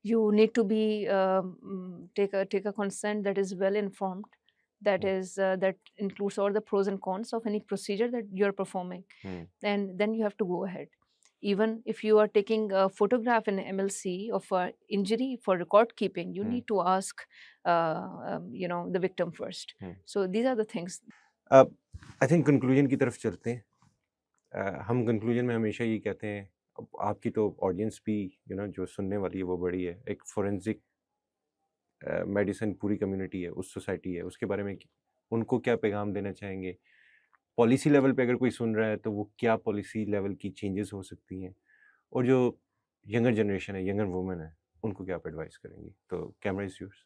You need to be take a consent that is well informed, that is that includes all the pros and cons of any procedure that you are performing, and then you have to go ahead. Even if you are taking a photograph in MLC of an injury for record keeping, you need to ask the victim first. So these are the things. I think conclusion की तरफ चलते हैं. हम conclusion में हमेशा ये कहते हैं, अब आपकी तो ऑडियंस भी जो सुनने वाली है वो बड़ी है, एक फोरेंसिक मेडिसिन पूरी कम्युनिटी है, उस सोसाइटी है, उसके बारे में उनको क्या पैगाम देना चाहेंगे? पॉलिसी लेवल पे अगर कोई सुन रहा है तो वो क्या पॉलिसी लेवल की चेंजेस हो सकती हैं, और जो यंगर जनरेशन है, यंगर वुमेन है, उनको क्या आप एडवाइस करेंगी? तो camera is yours.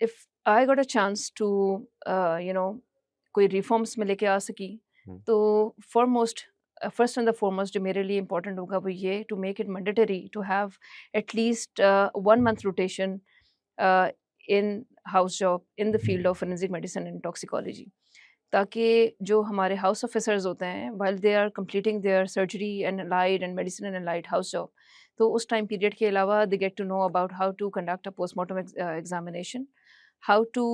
If I got a chance to कोई रिफॉर्म्स में लेके आ सकी, तो फर्स्ट एंड द फॉरमोस्ट जो मेरे लिए इम्पोर्टेंट होगा वो ये, to make it mandatory to have at least 1 month rotation in house job in the field of forensic medicine and toxicology. ताकि जो हमारे हाउस ऑफिसर्स होते हैं while they are completing their surgery and allied and medicine and allied house job, तो उस time period के अलावा they get to know about how to conduct a postmortem examination, how to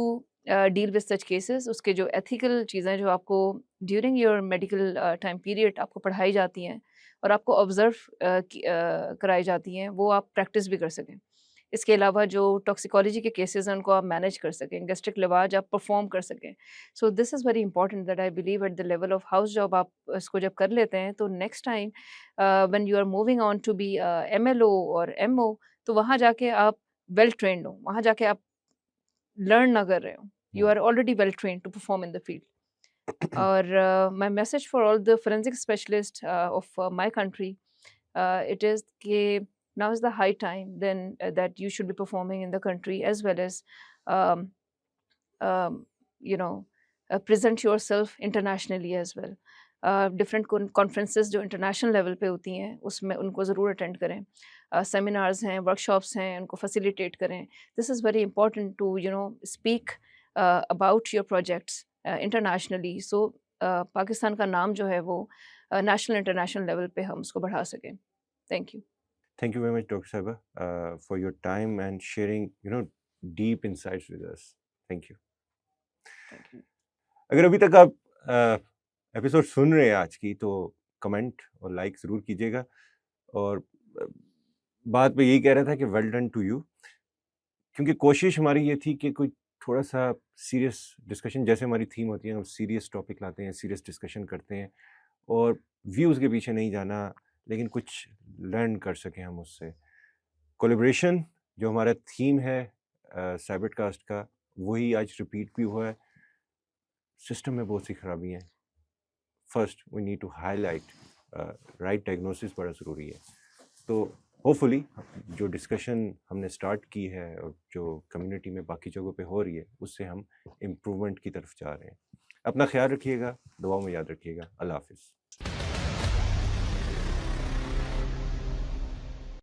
deal with such cases. उसके जो ethical चीज़ें जो आपको during your medical time period आपको पढ़ाई जाती हैं और आपको ऑब्जर्व कराई जाती हैं, वो आप प्रैक्टिस भी कर सकें। इसके अलावा जो टॉक्सिकोलॉजी के केसेस हैं उनको आप मैनेज कर सकें, गैस्ट्रिक लिवाज आप परफॉर्म कर सकें। So this is very important that I believe at the level of house job आप इसको जब कर लेते हैं तो next time when you are moving on to be MLO और एमओ, तो वहाँ जाके आप वेल ट्रेन्ड हो, वहाँ जाके आप लर्न ना कर रहे हो, you are already well trained to perform in the field. और my message for all the forensic specialists of my country, it is कि now is the high time then that you should be performing in the country as well as um, um, you know present yourself internationally as well. Different conferences जो international level पे होती हैं उसमें उनको ज़रूर attend करें, seminars हैं, workshops हैं, उनको फैसिलिटेट करें। This is very important to speak about your projects internationally, so Pakistan का नाम जो है वो नेशनल इंटरनेशनल लेवल पे हम उसको बढ़ा सकें। Thank you. Thank you very much, Dr. Saiba, for your time and sharing, deep insights with us. Thank you. Thank you. अगर अभी तक आप एपिसोड सुन रहे हैं आज की, तो कमेंट और लाइक ज़रूर कीजिएगा। और बात मैं यही कह रहा था कि वेल डन टू यू, क्योंकि कोशिश हमारी ये थी कि कोई थोड़ा सा सीरियस डिस्कशन, जैसे हमारी थीम होती है, हम सीरियस टॉपिक लाते हैं, सीरियस डिस्कशन करते हैं और व्यूज़ के पीछे नहीं जाना, लेकिन कुछ लर्न कर सकें हम उससे। कोलैबोरेशन जो हमारा थीम है साइबरकास्ट का, वही आज रिपीट भी हुआ है। सिस्टम में बहुत सी खराबी हैं। First we need to highlight right diagnosis बड़ा ज़रूरी है। तो होपफुली जो डिस्कशन हमने स्टार्ट की है और जो कम्युनिटी में बाकी जगहों पे हो रही है, उससे हम इम्प्रूवमेंट की तरफ जा रहे हैं। अपना ख्याल रखिएगा, दुआओं में याद रखिएगा। अल्लाह हाफिज़।